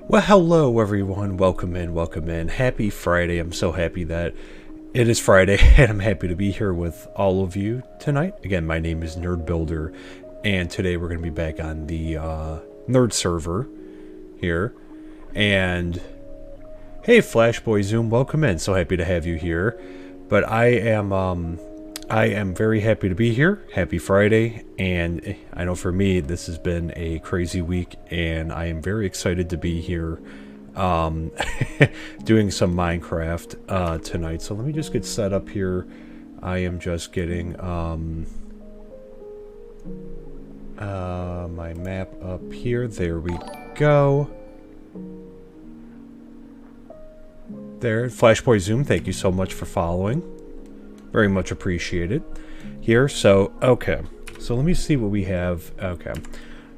Well, hello everyone. Welcome in, welcome in. Happy Friday. I'm so happy that it is Friday, and I'm happy to be here with all of you tonight. Again, my name is Nerd Builder, and today we're going to be back on the Nerd server here. And hey, Flashboy Zoom, welcome in. So happy to have you here. But I am very happy to be here. Happy Friday, and I know for me this has been a crazy week, and I am very excited to be here doing some Minecraft tonight. So let me just get set up here. I am just getting my map up here. There we go. There, Flashboy Zoom, thank you so much for following. Very much appreciated here. So, okay. So let me see what we have. Okay.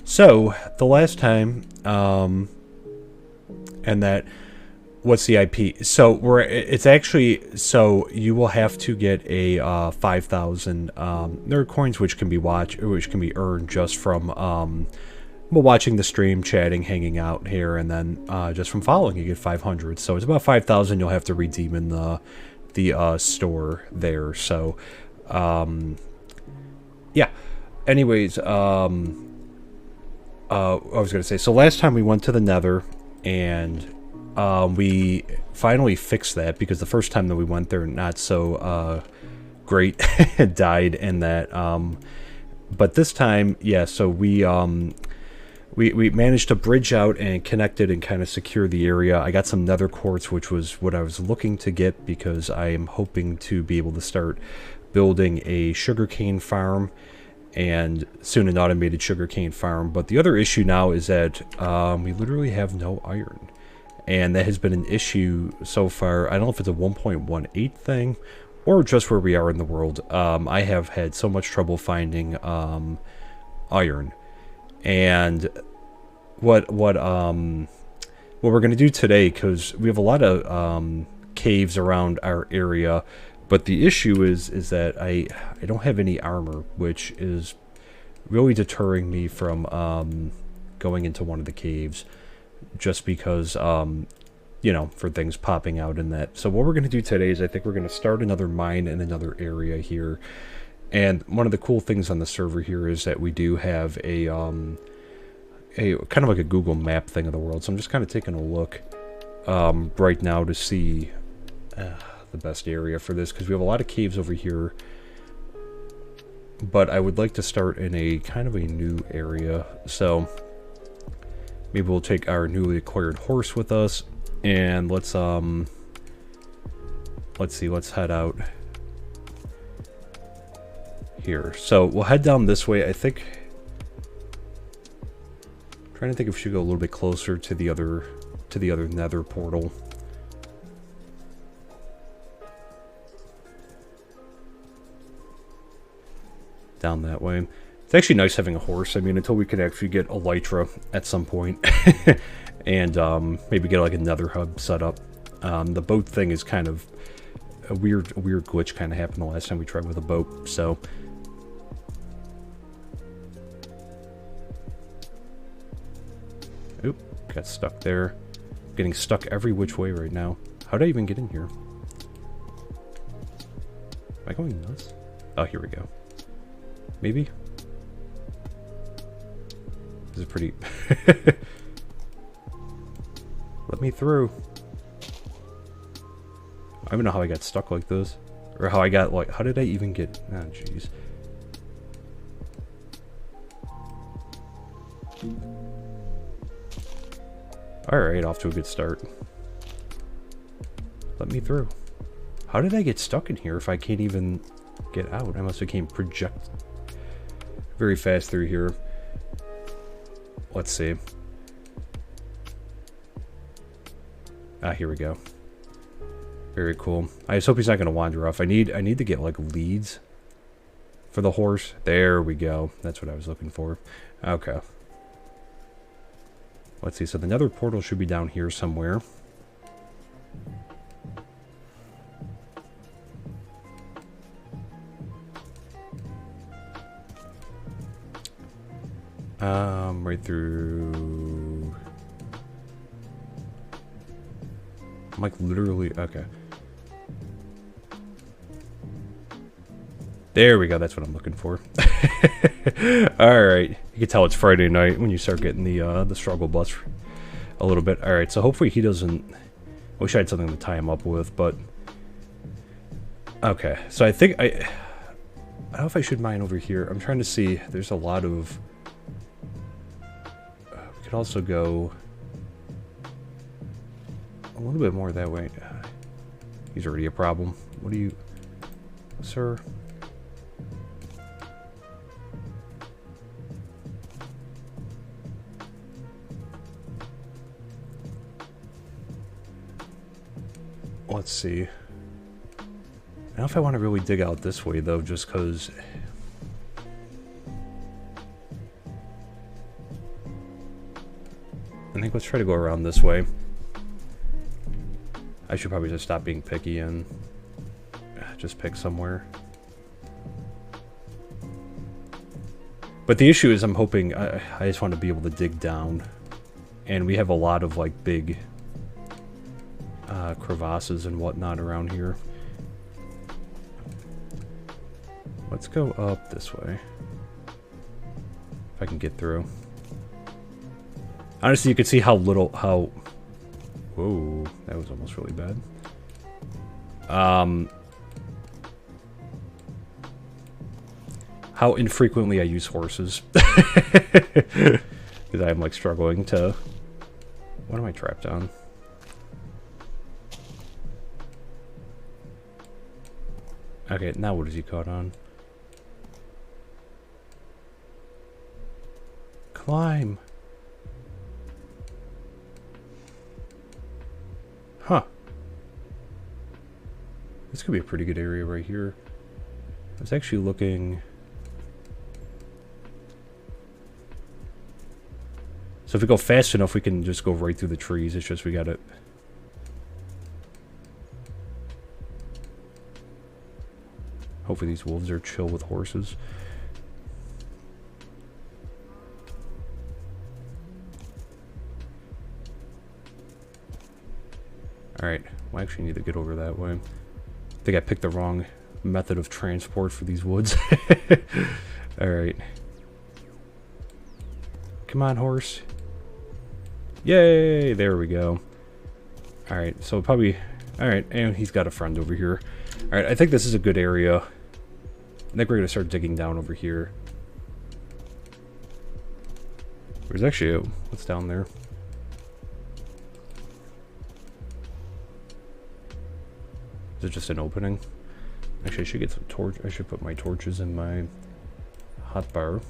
So, the last time, and that, what's the IP? So, it's actually, so you will have to get a 5,000 nerd coins, which can be earned just from, watching the stream, chatting, hanging out here, and then just from following, you get 500. So, it's about 5,000 you'll have to redeem in the store there. So yeah, anyways, I was gonna say, so last time we went to the Nether, and we finally fixed that, because the first time that we went there, not so great, died in that, but this time, yeah, so we managed to bridge out and connect it and kind of secure the area. I got some nether quartz, which was what I was looking to get, because I am hoping to be able to start building a sugarcane farm, and soon an automated sugarcane farm. But the other issue now is that we literally have no iron, and that has been an issue so far. I don't know if it's a 1.18 thing or just where we are in the world. I have had so much trouble finding iron. And what we're going to do today, because we have a lot of caves around our area, but the issue is that I don't have any armor, which is really deterring me from going into one of the caves, just because you know, for things popping out in that. So what we're going to do today is, I think we're going to start another mine in another area here. And one of the cool things on the server here is that we do have a kind of like a Google map thing of the world. So I'm just kind of taking a look right now to see the best area for this, because we have a lot of caves over here. But I would like to start in a kind of a new area. So maybe we'll take our newly acquired horse with us, and let's see, let's head out here. So we'll head down this way. I think, trying to think if we should go a little bit closer to the other Nether portal. Down that way. It's actually nice having a horse. I mean, until we can actually get elytra at some point, and maybe get like a Nether hub set up. The boat thing is kind of a weird glitch kind of happened the last time we tried with a boat. So oop, got stuck there. Getting stuck every which way right now. How did I even get in here? Am I going nuts? Oh, here we go. Maybe? This is pretty... Let me through. I don't even know how I got stuck like this. Or how I got, like, how did I even get... Oh, jeez. Alright, off to a good start. Let me through. How did I get stuck in here if I can't even get out? I must have came project very fast through here. Let's see. Ah, here we go. Very cool. I just hope he's not going to wander off. I need to get like leads for the horse. There we go. That's what I was looking for. Okay. Let's see. So the Nether portal should be down here somewhere. Right through... I'm like literally... Okay. There we go, that's what I'm looking for. Alright. You can tell it's Friday night when you start getting the struggle bus a little bit. Alright, so hopefully he doesn't... I wish I had something to tie him up with, but... Okay, so I think I don't know if I should mine over here. I'm trying to see. There's a lot of... we could also go a little bit more that way. He's already a problem. What do you... Sir? Let's see. I don't know if I want to really dig out this way, though, just because... I think let's try to go around this way. I should probably just stop being picky and just pick somewhere. But the issue is I'm hoping... I just want to be able to dig down. And we have a lot of, like, big... crevasses and whatnot around here. Let's go up this way. If I can get through. Honestly, you can see how little, how... Whoa, that was almost really bad. How infrequently I use horses. Because I'm, like, struggling to... What am I trapped on? Okay, now what is he caught on? Climb! Huh. This could be a pretty good area right here. I was actually looking... So if we go fast enough, we can just go right through the trees. It's just we gotta... Hopefully these wolves are chill with horses. Alright, well, I actually need to get over that way. I think I picked the wrong method of transport for these woods. Alright. Come on, horse. Yay! There we go. Alright, so probably... Alright, and he's got a friend over here. Alright, I think this is a good area. I think we're going to start digging down over here. There's actually a... What's down there? Is it just an opening? Actually, I should get some torch. I should put my torches in my hotbar.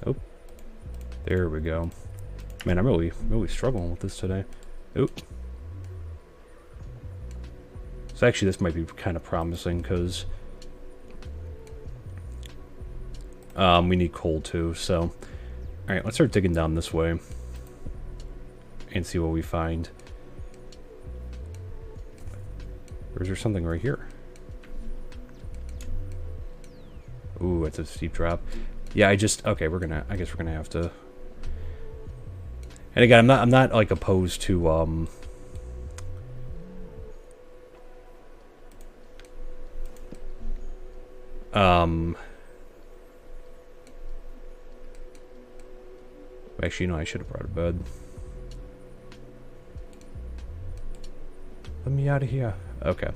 Oh. There we go. Man, I'm really struggling with this today. Oop. So actually, this might be kind of promising, because we need coal too, so... Alright, let's start digging down this way. And see what we find. Or is there something right here? Ooh, it's a steep drop. Yeah, I guess we're gonna have to... And again, I'm not like opposed to, Actually, no, I should have brought a bed. Let me out of here. Okay. I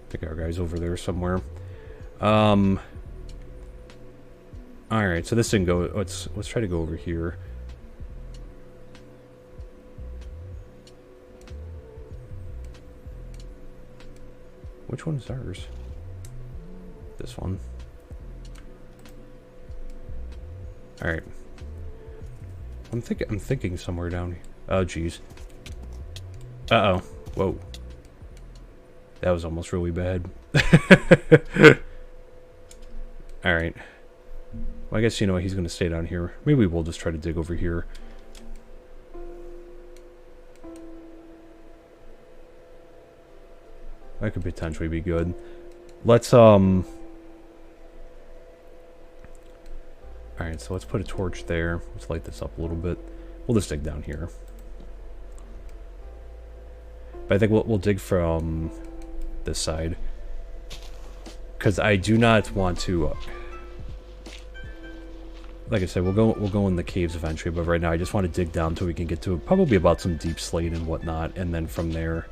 think our guy's over there somewhere. Alright, so this didn't go... Let's try to go over here. Which one is ours? This one. Alright. I'm thinking somewhere down here. Oh, jeez. Uh-oh. Whoa. That was almost really bad. Alright. Well, I guess, you know, he's going to stay down here. Maybe we'll just try to dig over here. That could potentially be good. Let's, Alright, so let's put a torch there. Let's light this up a little bit. We'll just dig down here. But I think we'll dig from this side. Because I do not want to... like I said, we'll go in the caves eventually, but right now I just want to dig down until we can get to probably about some deep slate and whatnot, and then from there...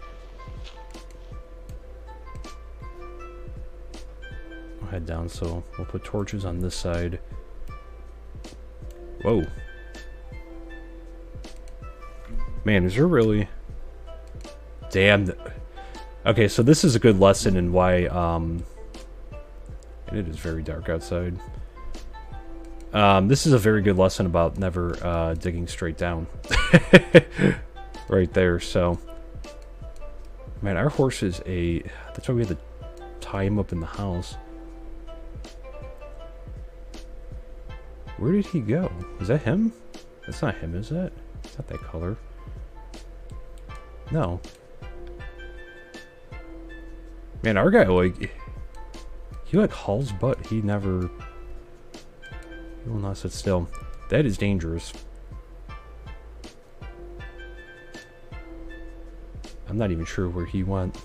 we'll head down, so we'll put torches on this side. Whoa. Man, is there really... Damn. Okay, so this is a good lesson in why, and it is very dark outside. This is a very good lesson about never, digging straight down. Right there, so... Man, our horse is a... That's why we had to tie him up in the house. Where did he go? Is that him? That's not him, is it? It's not that color. No. Man, our guy, like... He, like, hauls butt. He never... He will not sit still. That is dangerous. I'm not even sure where he went.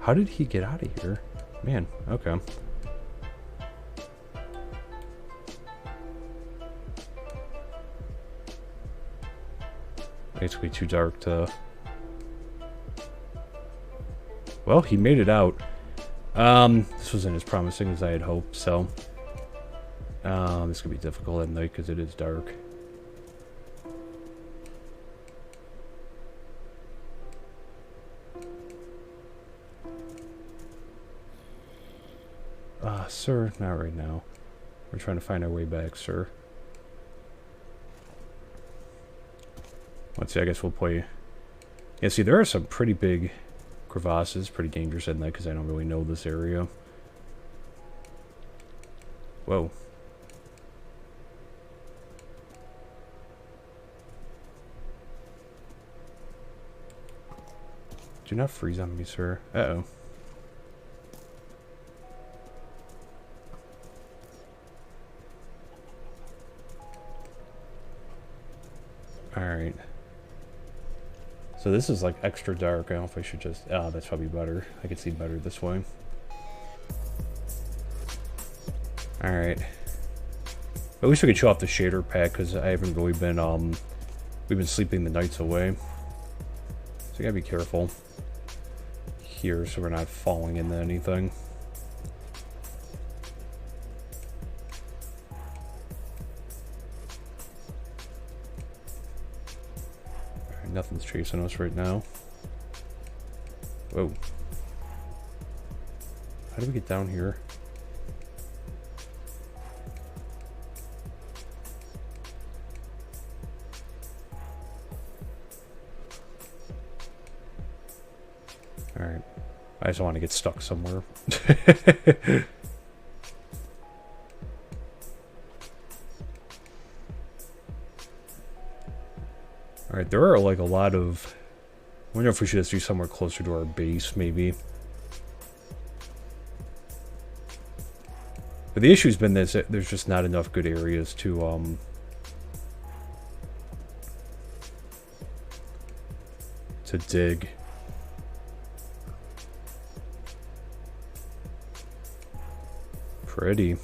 How did he get out of here? Man, okay. It's gonna be too dark to... Well, he made it out. This wasn't as promising as I had hoped, so... this could be difficult at night because it is dark. Sir, not right now. We're trying to find our way back, sir. Let's see, I guess we'll play... Yeah, see, there are some pretty big crevasses, pretty dangerous at night because I don't really know this area. Whoa. Do not freeze on me, sir. Uh-oh. Alright. So this is like extra dark. I don't know if I should just... Oh, that's probably better. I can see better this way. Alright. At least we can show off the shader pack because I haven't really been, we've been sleeping the nights away. So you gotta be careful here so we're not falling into anything. Nothing's chasing us right now. Whoa. How do we get down here? Alright. I just want to get stuck somewhere. Alright, there are like a lot of... I wonder if we should just do somewhere closer to our base, maybe. But the issue's been this, there's just not enough good areas to dig. Pretty.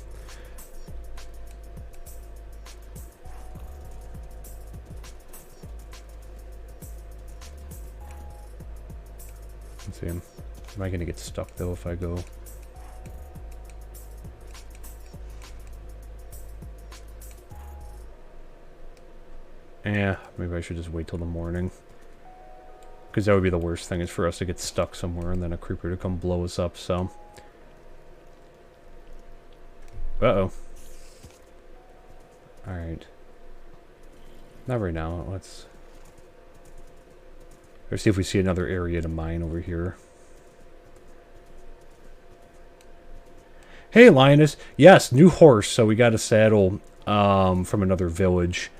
Let's see. Am I gonna get stuck though if I go? Yeah, maybe I should just wait till the morning. Because that would be the worst thing, is for us to get stuck somewhere and then a creeper to come blow us up, so... Uh-oh. Alright. Not right now, let's see if we see another area to mine over here. Hey, Linus! Yes, new horse, so we got a saddle from another village.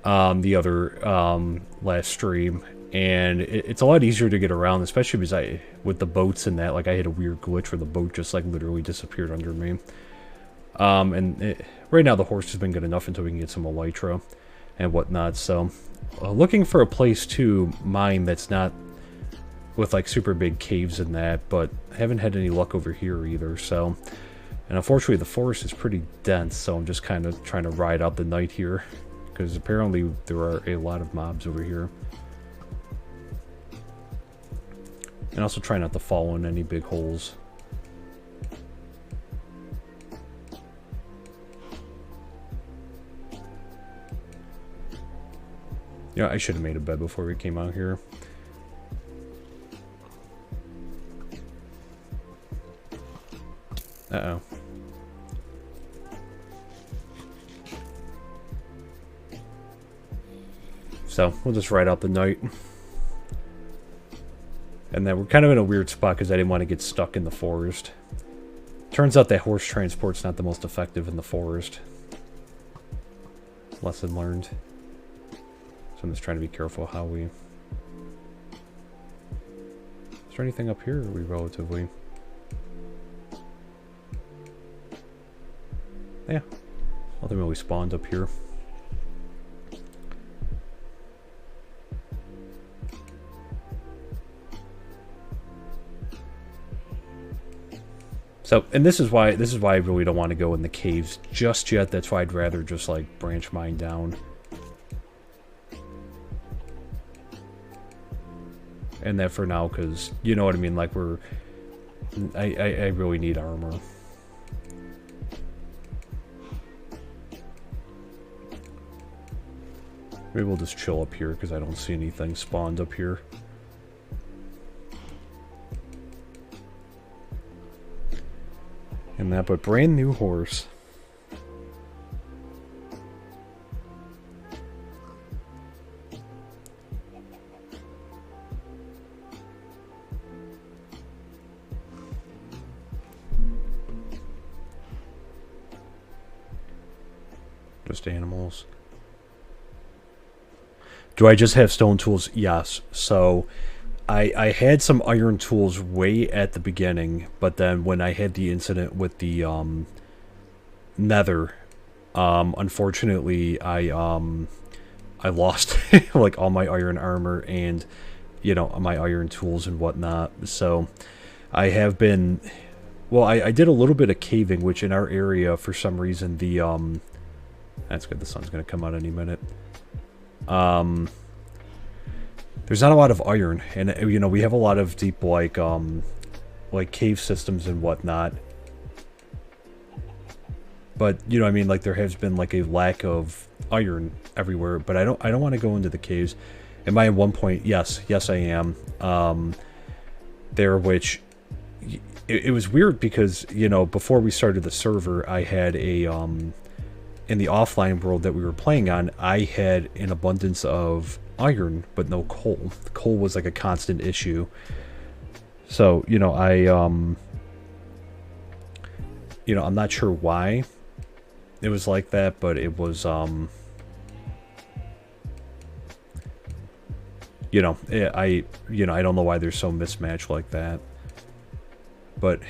The other last stream. And it's a lot easier to get around, especially because with the boats and that, like I had a weird glitch where the boat just like literally disappeared under me. Right now the horse has been good enough until we can get some elytra and whatnot. So looking for a place to mine that's not with like super big caves and that, but I haven't had any luck over here either. So, and unfortunately the forest is pretty dense, so I'm just kind of trying to ride out the night here because apparently there are a lot of mobs over here. And also try not to fall in any big holes. Yeah, I should have made a bed before we came out here. Uh-oh. So, we'll just ride out the night. And then we're kind of in a weird spot because I didn't want to get stuck in the forest. Turns out that horse transport's not the most effective in the forest. Lesson learned. So I'm just trying to be careful how we... Is there anything up here, or are we relatively... Yeah. Nothing really spawned up here. So, and this is why I really don't want to go in the caves just yet. That's why I'd rather just like branch mine down. And that for now, because you know what I mean, like I really need armor. Maybe we'll just chill up here because I don't see anything spawned up here. And that, but brand new horse. Just animals. Do I just have stone tools? Yes. So I had some iron tools way at the beginning, but then when I had the incident with the nether, unfortunately I lost like all my iron armor and, you know, my iron tools and whatnot. So I have been, well, I did a little bit of caving, which in our area for some reason the that's good, the sun's gonna come out any minute. There's not a lot of iron, and you know we have a lot of deep like cave systems and whatnot. But you know, I mean, like there has been like a lack of iron everywhere. But I don't want to go into the caves. Am I at one point? Yes, I am. There, which it was weird because you know before we started the server, I had a in the offline world that we were playing on, I had an abundance of iron, but no coal. Coal was like a constant issue. So, you know, you know, I'm not sure why it was like that, but it was, you know, I don't know why there's so mismatched like that. But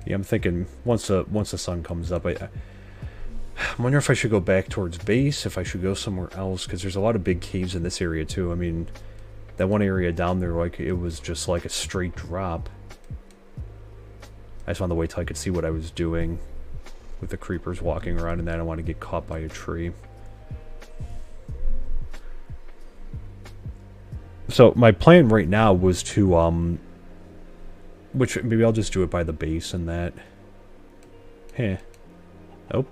yeah, I'm thinking once the sun comes up, I wonder if I should go back towards base, if I should go somewhere else, because there's a lot of big caves in this area too. I mean, that one area down there, like it was just like a straight drop. I just wanted to wait till I could see what I was doing with the creepers walking around, and then I don't want to get caught by a tree. So my plan right now was to which maybe I'll just do it by the base and that. Heh. Oh.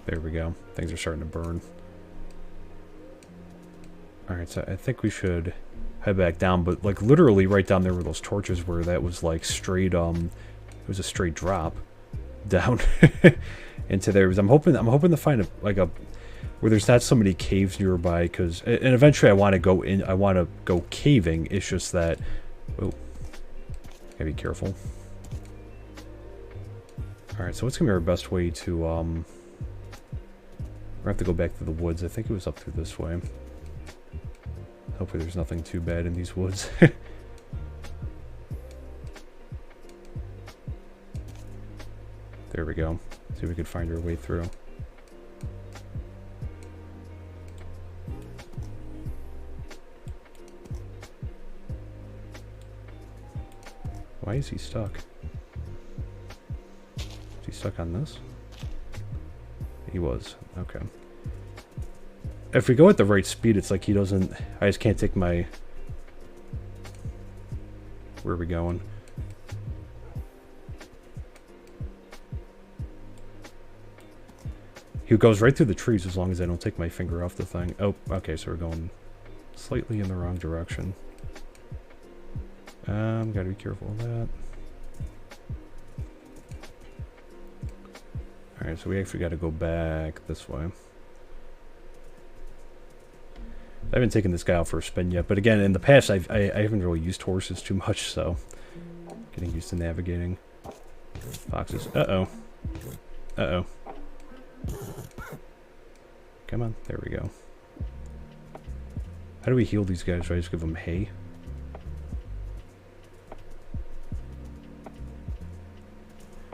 There we go. Things are starting to burn. Alright, so I think we should head back down, but like literally right down there where those torches were, that was like straight it was a straight drop down into there. I'm hoping to find a where there's not so many caves nearby, because and eventually I want to go caving. It's just that, oh, gotta be careful. Alright, so what's going to be our best way to, we're going to have to go back to the woods. I think it was up through this way. Hopefully there's nothing too bad in these woods. There we go. See if we could find our way through. Why is he stuck? Is he stuck on this? He was. Okay. If we go at the right speed, it's like he doesn't... I just can't take my... Where are we going? He goes right through the trees as long as I don't take my finger off the thing. Oh, okay, so we're going slightly in the wrong direction. Gotta be careful of that. Alright, so we actually gotta go back this way. I haven't taken this guy out for a spin yet, but again, in the past, I haven't really used horses too much, so... Getting used to navigating. Foxes. Uh-oh. Uh-oh. Come on, there we go. How do we heal these guys? Do I just give them hay?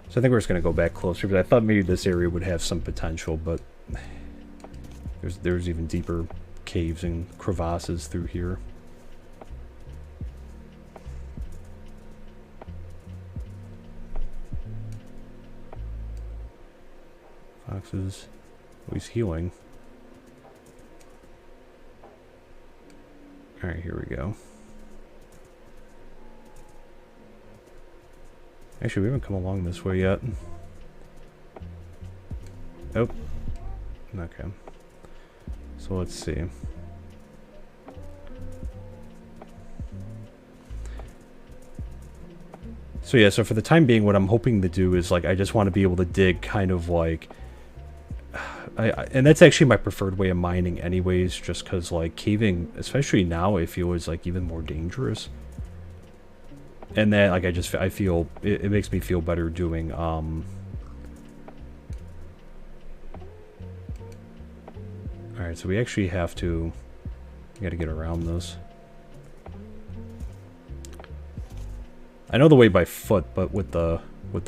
So I think we're just going to go back closer, because I thought maybe this area would have some potential, but there's even deeper caves and crevasses through here. Foxes. Oh, he's healing. Alright, here we go. Actually, we haven't come along this way yet. Oh. Okay. So let's see. So yeah, so for the time being, what I'm hoping to do is, like, I just want to be able to dig kind of like... and that's actually my preferred way of mining anyways, just because, like, caving, especially now, I feel is, like, even more dangerous. And that, like, I feel, it makes me feel better doing, Alright, so we actually have to, we gotta get around this. I know the way by foot, but with the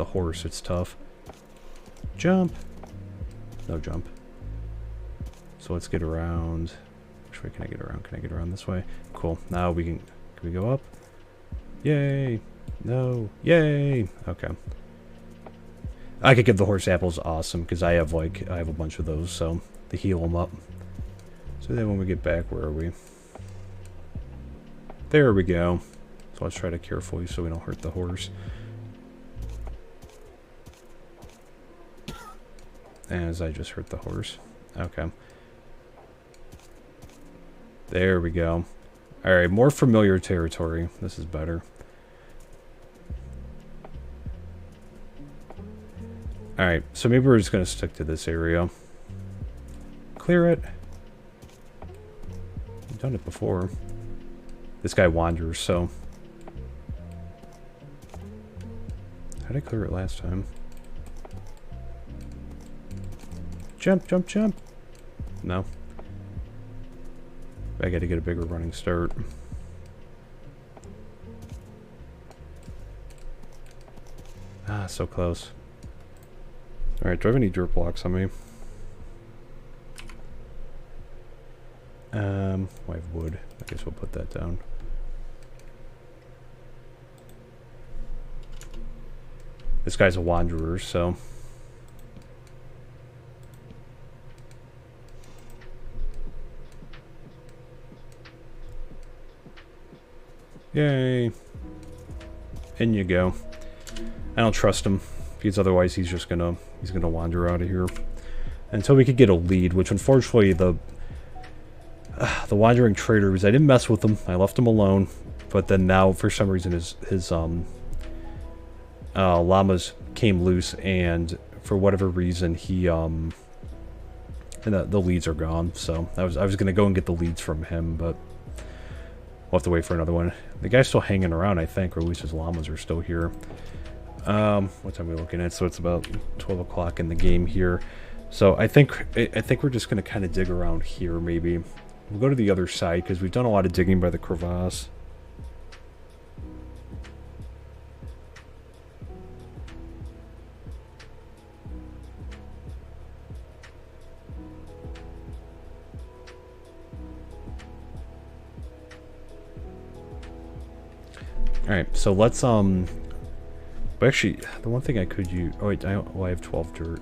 horse, it's tough. Jump! No jump. So let's get around. Which way can I get around? Can I get around this way? Cool. Now we can we go up? Yay! No! Yay! Okay. I could give the horse apples, awesome, because I have a bunch of those, so to heal them up. So then when we get back, where are we? There we go. So let's try to carefully so we don't hurt the horse. As I just hurt the horse. Okay. There we go. Alright, more familiar territory. This is better. Alright, so maybe we're just going to stick to this area. Clear it. I've done it before. This guy wanders, so... How did I clear it last time? Jump, jump, jump. No. I gotta get a bigger running start. Ah, so close. Alright, do I have any dirt blocks on me? I have wood. I guess we'll put that down. This guy's a wanderer, so... Yay. In you go. I don't trust him, because otherwise he's just gonna wander out of here. Until we could get a lead, which unfortunately the wandering traders, I didn't mess with them. I left him alone. But then now, for some reason, his llamas came loose, and for whatever reason, he and the leads are gone. So I was gonna go and get the leads from him, but we'll have to wait for another one. The guy's still hanging around, I think, or at least his llamas are still here. What time are we looking at? So it's about 12 o'clock in the game here. So I think we're just going to kind of dig around here, maybe. We'll go to the other side, because we've done a lot of digging by the crevasse. Alright, so let's, but actually, the one thing I could use... Oh, wait, I have 12 dirt.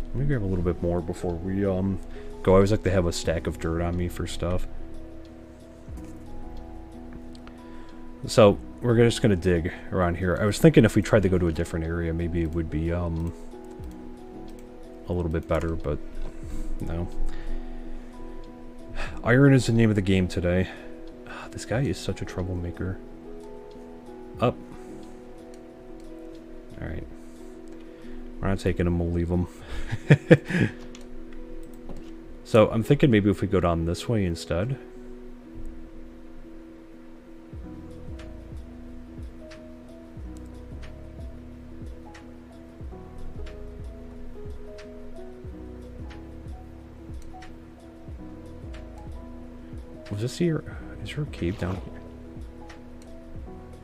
Let me grab a little bit more before we, go. I always like to have a stack of dirt on me for stuff. So, we're just gonna dig around here. I was thinking if we tried to go to a different area, maybe it would be, a little bit better, but no. Iron is the name of the game today. This guy is such a troublemaker. Up. Alright. We're not taking him, we'll leave him. So, I'm thinking maybe if we go down this way instead. Was this here? Is there a cave down here?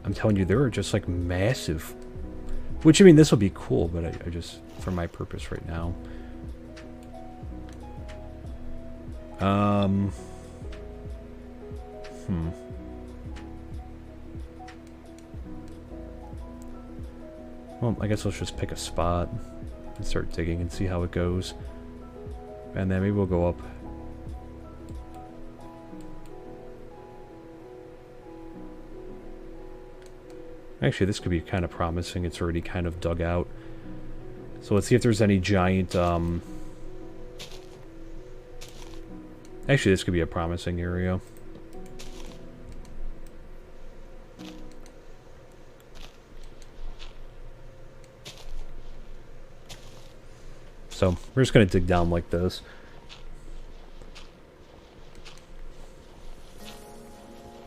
I'm telling you, there are just like massive. Which, I mean, this will be cool, but I just, for my purpose right now. Well, I guess let's just pick a spot and start digging and see how it goes. And then maybe we'll go up. Actually, this could be kind of promising. It's already kind of dug out. So let's see if there's any giant, Actually, this could be a promising area. So, we're just going to dig down like this.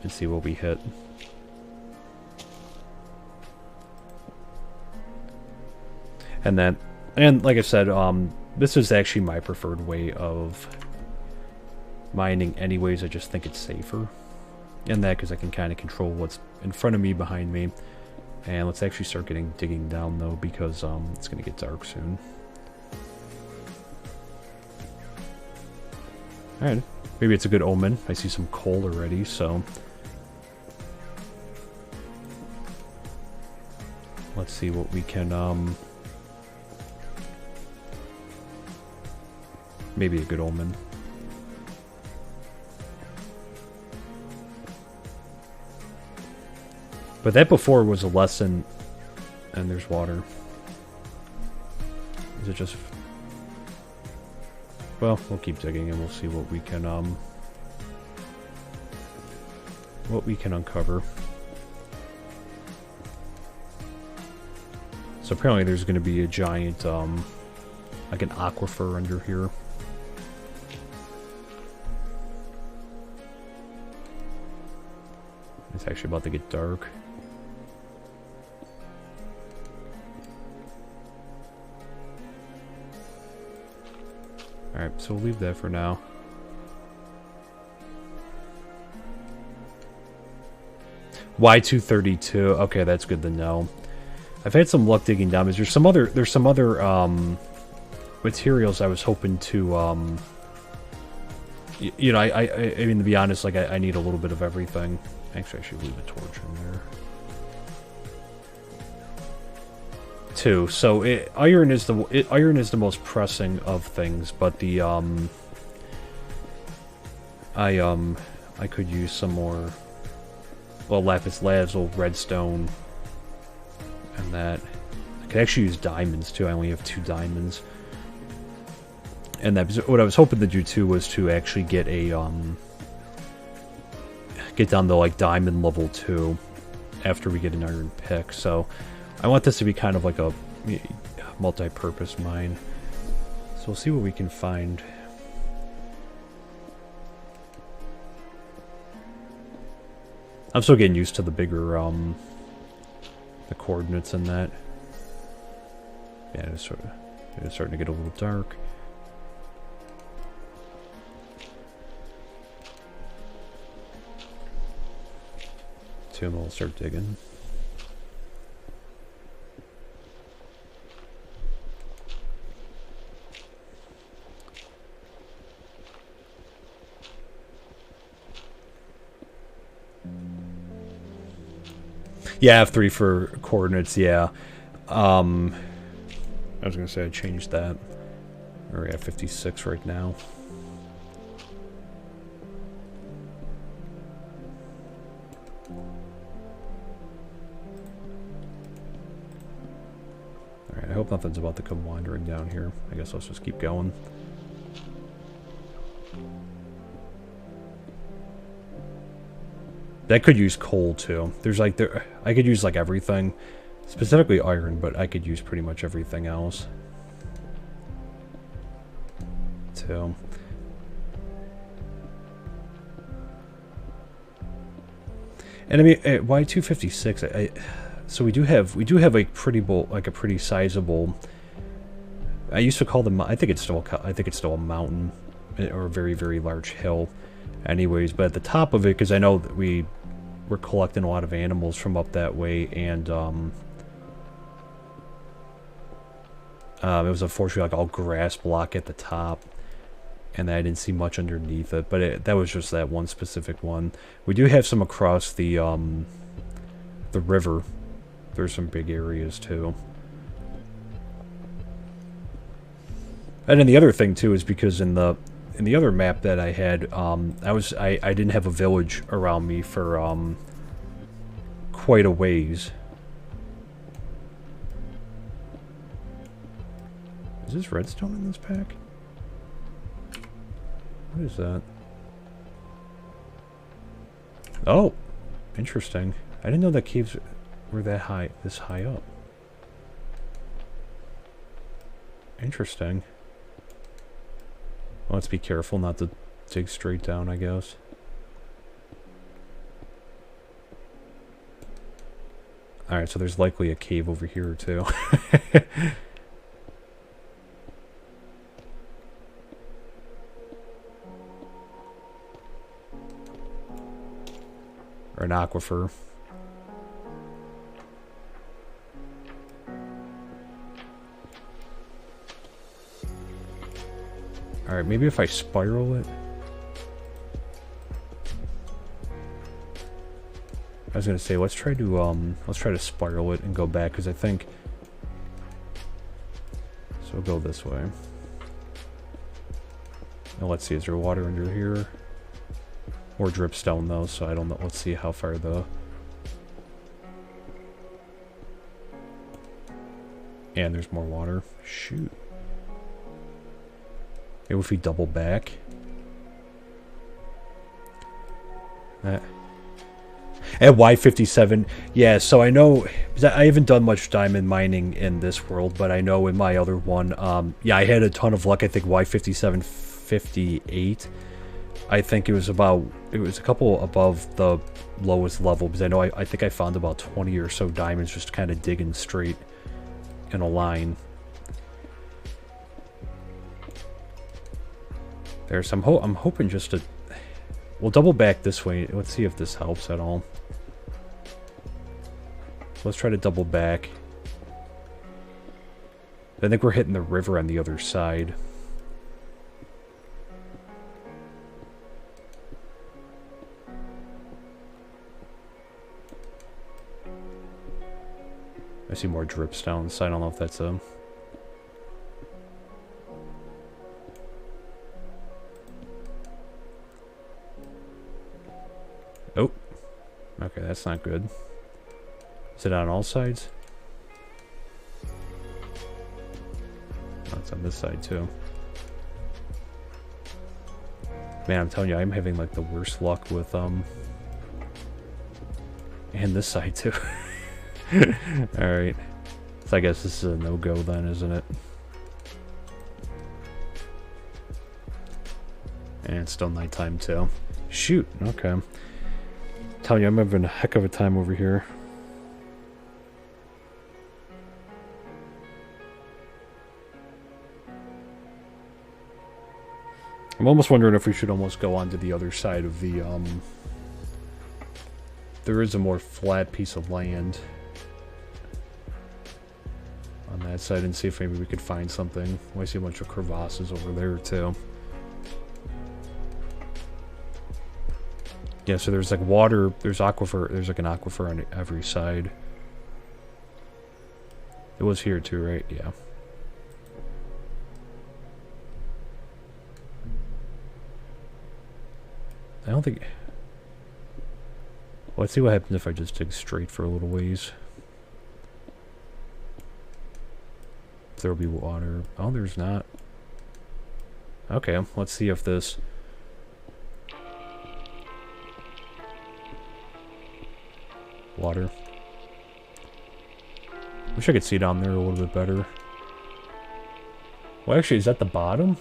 And see what we hit. And then, and like I said, this is actually my preferred way of mining anyways. I just think it's safer. And that because I can kind of control what's in front of me, behind me. And let's actually start digging down though, because it's going to get dark soon. Alright, maybe it's a good omen. I see some coal already, so... Let's see what we can, maybe a good omen. But that before was a lesson... And there's water. Is it just... Well, we'll keep digging and we'll see what we can, uncover. So apparently there's going to be a giant, like an aquifer under here. It's actually about to get dark. Alright, so we'll leave that for now. Y232. Okay, that's good to know. I've had some luck digging down. There's some other materials I was hoping to you know, I mean, to be honest, like I need a little bit of everything. Actually, I should leave a torch in there. Too. So iron is the most pressing of things, but the I could use some more, well, lapis lazuli, redstone, and that. I could actually use diamonds too. I only have 2 diamonds, and that what I was hoping to do too was to actually get a get down to like diamond level 2 after we get an iron pick. So I want this to be kind of like a multi-purpose mine. So we'll see what we can find. I'm still getting used to the bigger the coordinates in that. Yeah, it's starting to get a little dark. So we'll start digging. Yeah, F3 for coordinates, yeah. I was gonna say I changed that. We're at 56 right now. Alright, I hope nothing's about to come wandering down here. I guess let's just keep going. That could use coal too. There's like I could use like everything, specifically iron, but I could use pretty much everything else too. And I mean, why 256? So we do have a pretty sizable. I used to call them. I think it's still a mountain or a very, very large hill. Anyways, but at the top of it, because I know that we're collecting a lot of animals from up that way, and it was unfortunately like all grass block at the top, and I didn't see much underneath it. But that was just that one specific one. We do have some across the river. There's some big areas too. And then the other thing too is because in the other map that I had, I didn't have a village around me for quite a ways. Is this redstone in this pack? What is that? Oh, interesting. I didn't know that caves were this high up. Interesting. Well, let's be careful not to dig straight down, I guess. Alright, so there's likely a cave over here, too. Or an aquifer. Alright, maybe if I spiral it. I was gonna say let's try to spiral it and go back, because I think so we'll go this way. Now let's see, is there water under here? Or dripstone though, so I don't know. Let's see how far the and there's more water. Shoot. Maybe if we double back. At Y57, yeah, so I know, I haven't done much diamond mining in this world, but I know in my other one, yeah, I had a ton of luck. I think Y5758, I think it was a couple above the lowest level, because I know I think I found about 20 or so diamonds just kind of digging straight in a line. There's some I'm hoping just to... We'll double back this way. Let's see if this helps at all. Let's try to double back. I think we're hitting the river on the other side. I see more dripstone, so I don't know if that's a... Oh. Okay, that's not good. Is it on all sides? Oh, it's on this side too. Man, I'm telling you, I'm having like the worst luck with and this side too. Alright. So I guess this is a no-go then, isn't it? And it's still nighttime too. Shoot, okay. Telling you, I'm having a heck of a time over here. I'm almost wondering if we should almost go onto the other side of the, there is a more flat piece of land on that side, and see if maybe we could find something. Oh, I see a bunch of crevasses over there, too. Yeah, so there's like water, there's aquifer, there's like an aquifer on every side. It was here too, right? Yeah. I don't think... Well, let's see what happens if I just dig straight for a little ways. There'll be water. Oh, there's not. Okay, let's see if this... Water. Wish I could see down there a little bit better. Well, actually, is that the bottom?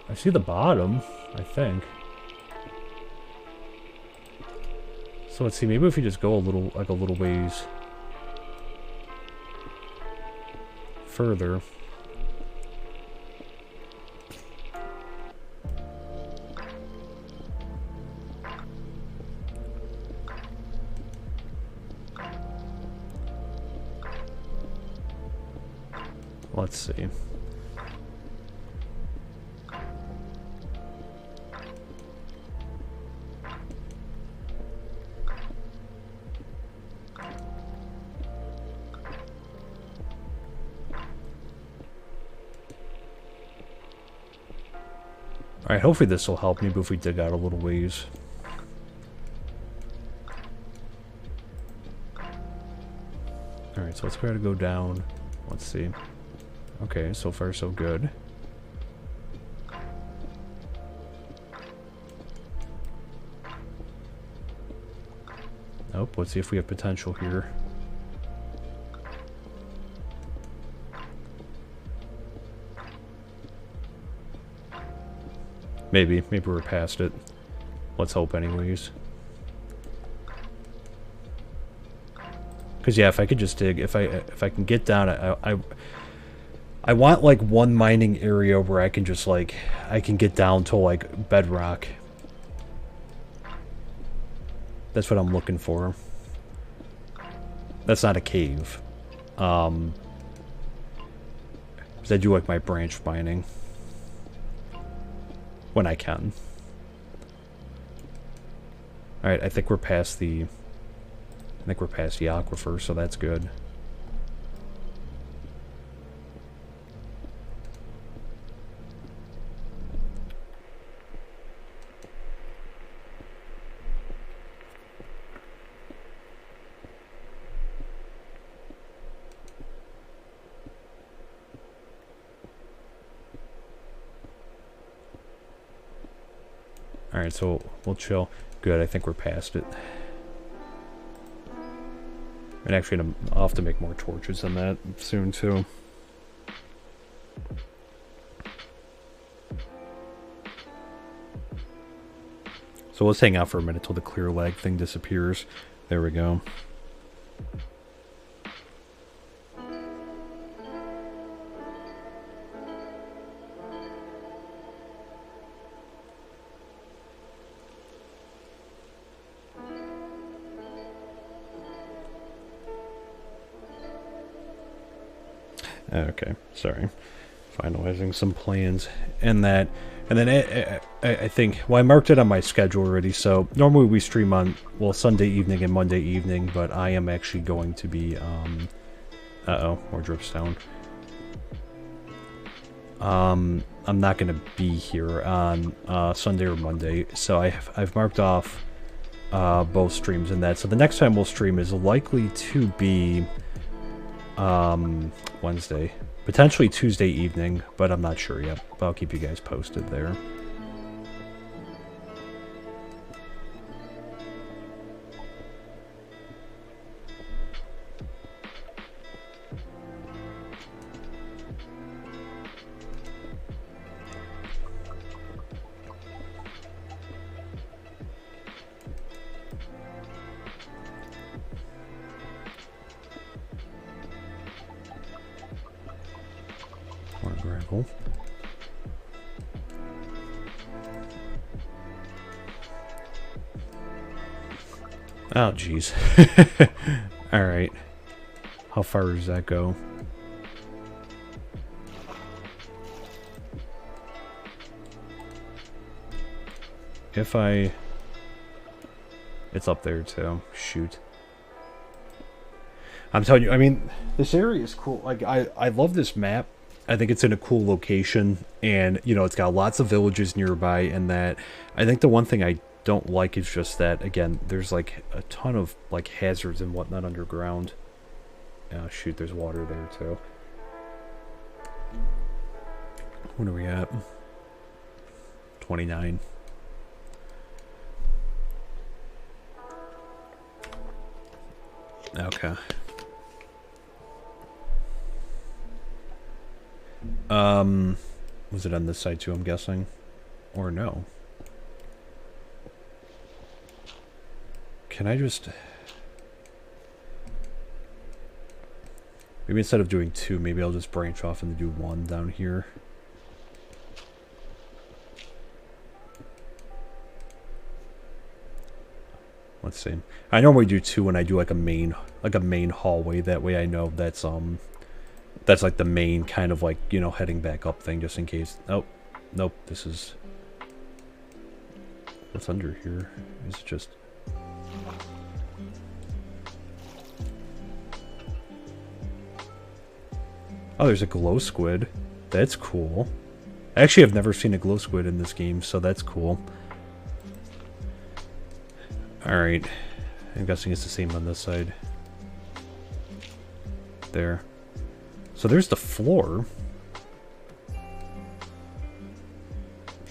I see the bottom, I think. So let's see, maybe if we just go a little, like a little ways further. Let's see. Alright, hopefully this will help. Maybe if we dig out a little ways. Alright, so let's try to go down. Let's see. Okay, so far so good. Nope, let's see if we have potential here. Maybe we're past it. Let's hope anyways. Because yeah, if I could just dig, if I can get down, I want like one mining area where I can just like, I can get down to like bedrock. That's what I'm looking for. That's not a cave. Because I do like my branch mining. When I can. Alright, I think we're past the aquifer, so that's good. Alright, so we'll chill. Good, I think we're past it. And actually, I'll have to make more torches than that soon, too. So let's hang out for a minute till the clear lag thing disappears. There we go. Okay, sorry. Finalizing some plans and that. And then I think, well, I marked it on my schedule already, so normally we stream on, well, Sunday evening and Monday evening, but I am actually going to be, uh-oh, more drips down. I'm not going to be here on Sunday or Monday, so I've marked off both streams in that. So the next time we'll stream is likely to be Wednesday. Potentially Tuesday evening, but I'm not sure yet. But I'll keep you guys posted there. More gravel. Oh, jeez. Alright. How far does that go? If I... It's up there, too. Shoot. I'm telling you, I mean, this area is cool. Like, I love this map. I think it's in a cool location. And, you know, it's got lots of villages nearby and that. I think the one thing I don't like is just that, again, there's, like, a ton of, like, hazards and whatnot underground. Oh, shoot, there's water there, too. What are we at? 29. Okay. Was it on this side too, I'm guessing? Or no? Can I just... Maybe instead of doing two, maybe I'll just branch off and do one down here. Let's see. I normally do two when I do like a main hallway. That way I know that's like the main kind of like, you know, heading back up thing just in case. Oh, nope, this is... What's under here? Is it just... Oh, there's a glow squid. That's cool. Actually, I've never seen a glow squid in this game, so that's cool. Alright. I'm guessing it's the same on this side. There. So there's the floor. I'm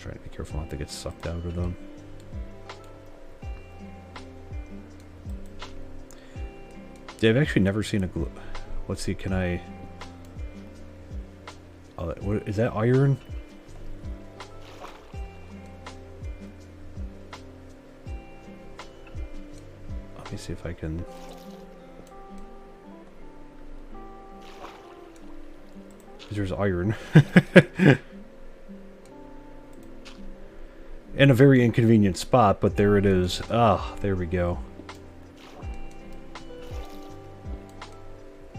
trying to be careful not to get sucked out of them. Yeah, I've actually never seen a glow... Let's see, can I... Oh, what, is that iron? Let me see if I can... There's iron. In a very inconvenient spot, but there it is. Ah, there we go.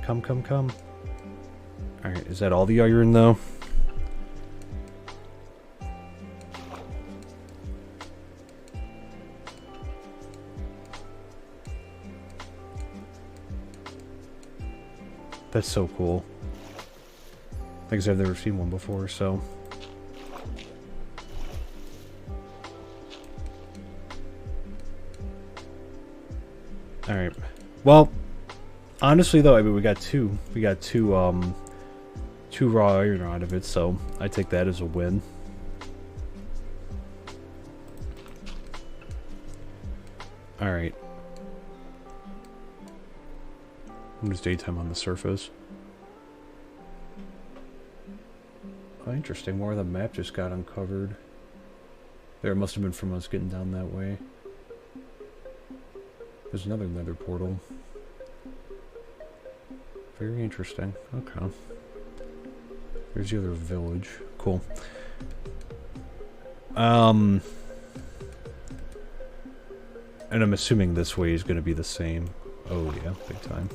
Come, come, come. Alright, is that all the iron, though? That's so cool. Like I said, I've never seen one before, so... Alright. Well, honestly, though, I mean, we got two raw iron out of it, so I take that as a win. Alright. When is daytime on the surface? Oh, interesting. More of the map just got uncovered. There, it must have been from us getting down that way. There's another Nether Portal. Very interesting. Okay. There's the other village. Cool. And I'm assuming this way is going to be the same. Oh yeah, big time.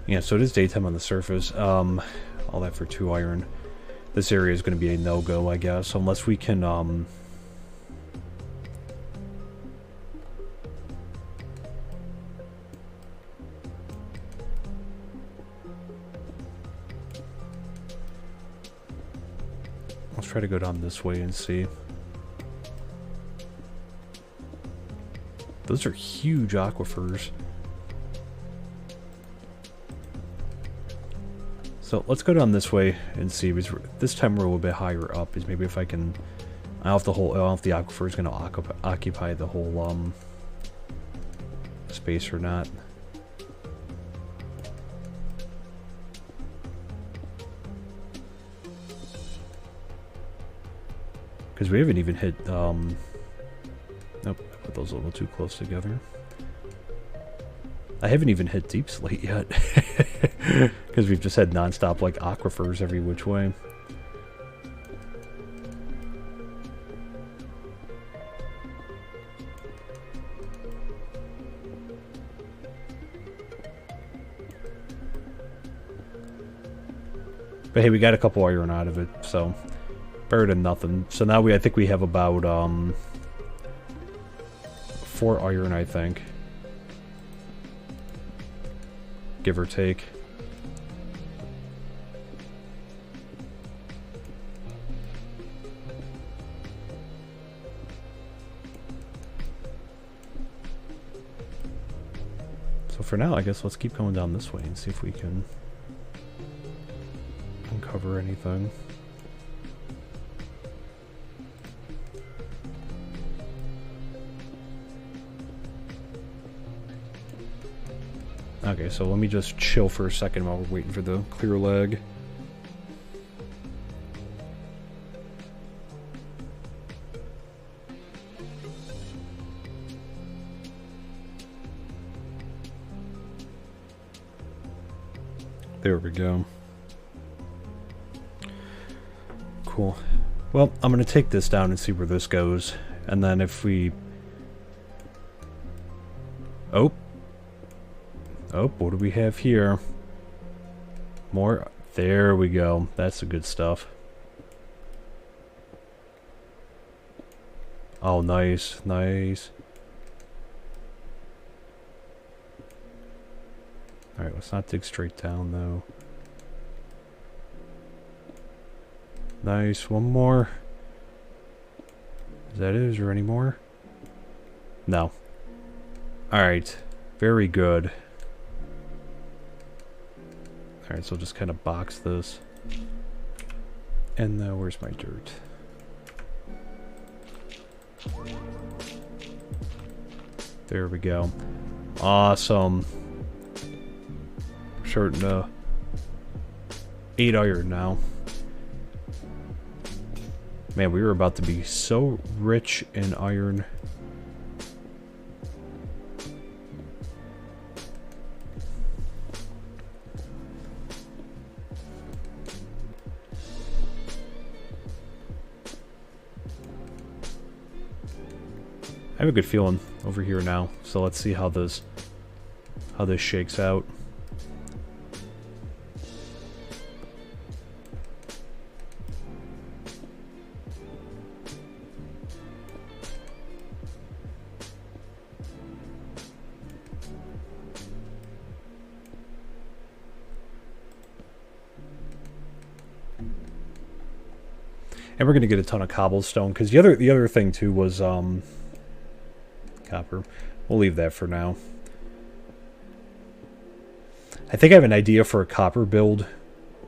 Yeah, so it is daytime on the surface. All that for 2 iron. This area is going to be a no-go, I guess, unless we can, let's try to go down this way and see. Those are huge aquifers. So let's go down this way and see. Because this time we're a little bit higher up. Is maybe if I can, I don't know if the aquifer is going to occupy the whole space or not. Because we haven't even hit. Nope, I put those a little too close together. I haven't even hit deep slate yet. Because we've just had non-stop like aquifers every which way. But hey, we got a couple iron out of it, so better than nothing. So now I think we have about 4 iron, I think. Give or take. So for now, I guess let's keep going down this way and see if we can uncover anything. Okay, so let me just chill for a second while we're waiting for the clear leg. There we go. Cool. Well, I'm going to take this down and see where this goes. And then if we... Oh, what do we have here? More. There we go. That's the good stuff. Oh, nice. Nice. Alright, let's not dig straight down, though. Nice. One more. Is that it? Is there any more? No. Alright. Very good. Alright, so I'll just kind of box this. And where's my dirt? There we go. Awesome. Starting to 8 iron now. Man, we were about to be so rich in iron. I have a good feeling over here now, so let's see how this shakes out. And we're gonna get a ton of cobblestone, because the other thing too was copper. We'll leave that for now. I think I have an idea for a copper build.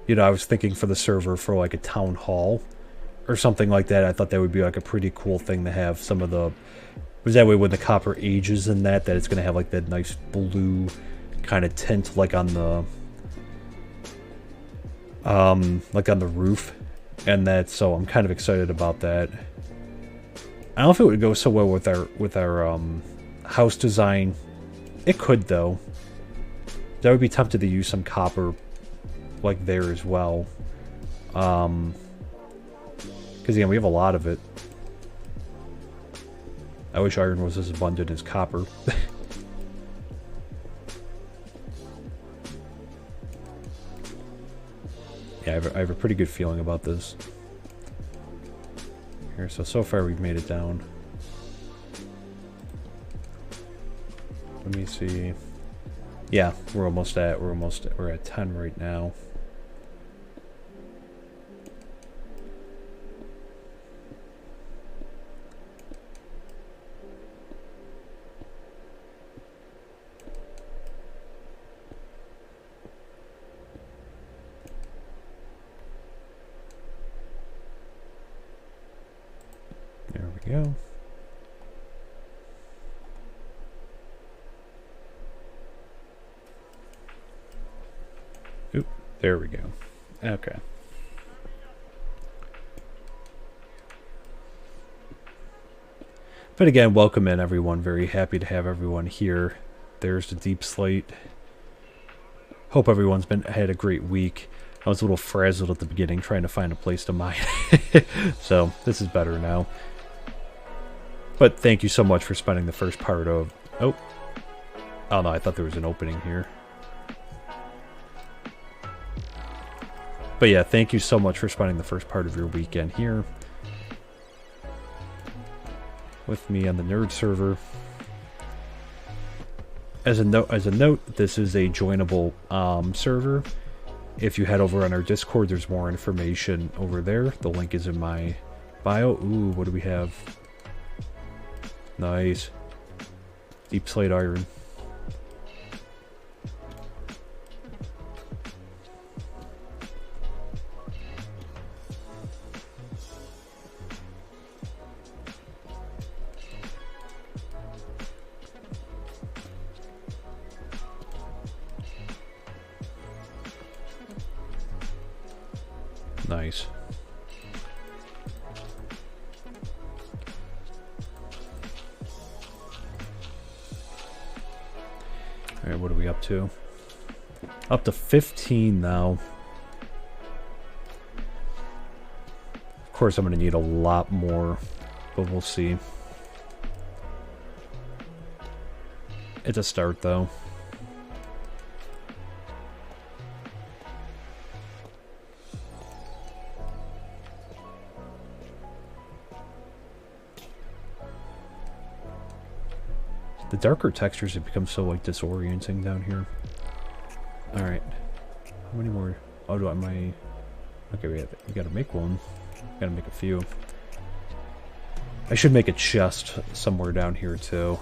You know, I was thinking for the server for like a town hall or something like that. I thought that would be like a pretty cool thing to have some of the... Was that way when the copper ages and that it's gonna have like that nice blue kind of tint like on the roof. And that, so I'm kind of excited about that. I don't know if it would go so well with our house design. It could though. I would be tempted to use some copper like there as well. Because again, we have a lot of it. I wish iron was as abundant as copper. Yeah, I have a pretty good feeling about this. Here, so far we've made it down. Let me see. Yeah, we're at 10 right now. There we go. Oop, there we go. Okay. But again, welcome in everyone. Very happy to have everyone here. There's the deep slate. Hope everyone's had a great week. I was a little frazzled at the beginning trying to find a place to mine. So this is better now. But thank you so much for spending the first part of... Oh no, I thought there was an opening here. But yeah, thank you so much for spending the first part of your weekend here with me on the nerd server. As a note, this is a joinable server. If you head over on our Discord, there's more information over there. The link is in my bio. Ooh, what do we have? Nice. Deep slate iron. Nice. Alright, what are we up to? Up to 15 now. Of course, I'm going to need a lot more, but we'll see. It's a start, though. The darker textures have become so, like, disorienting down here. Alright. How many more? Oh, do I, my... Okay, we gotta make one. Gotta make a few. I should make a chest somewhere down here, too.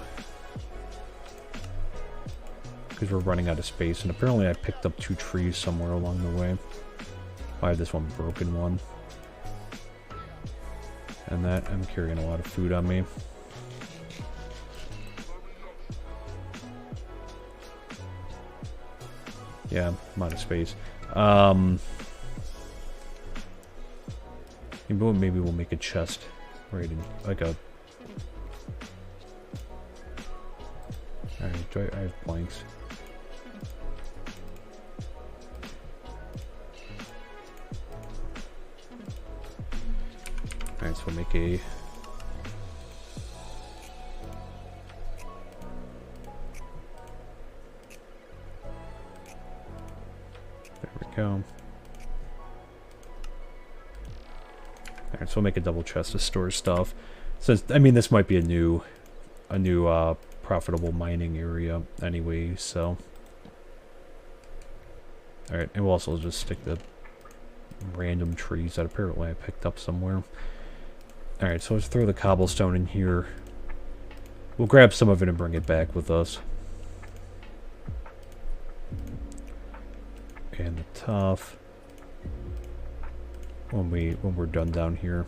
Because we're running out of space, and apparently I picked up 2 trees somewhere along the way. I have this one broken one. And that, I'm carrying a lot of food on me. Yeah, I'm out of space. Maybe we'll make a chest right in, like a... Alright, I have blanks. Alright, so we'll make a... Go. Alright, so we'll make a double chest to store stuff. Since, I mean, this might be a new profitable mining area anyway, so. Alright, and we'll also just stick the random trees that apparently I picked up somewhere. Alright, so let's throw the cobblestone in here. We'll grab some of it and bring it back with us. And the tough when we're done down here.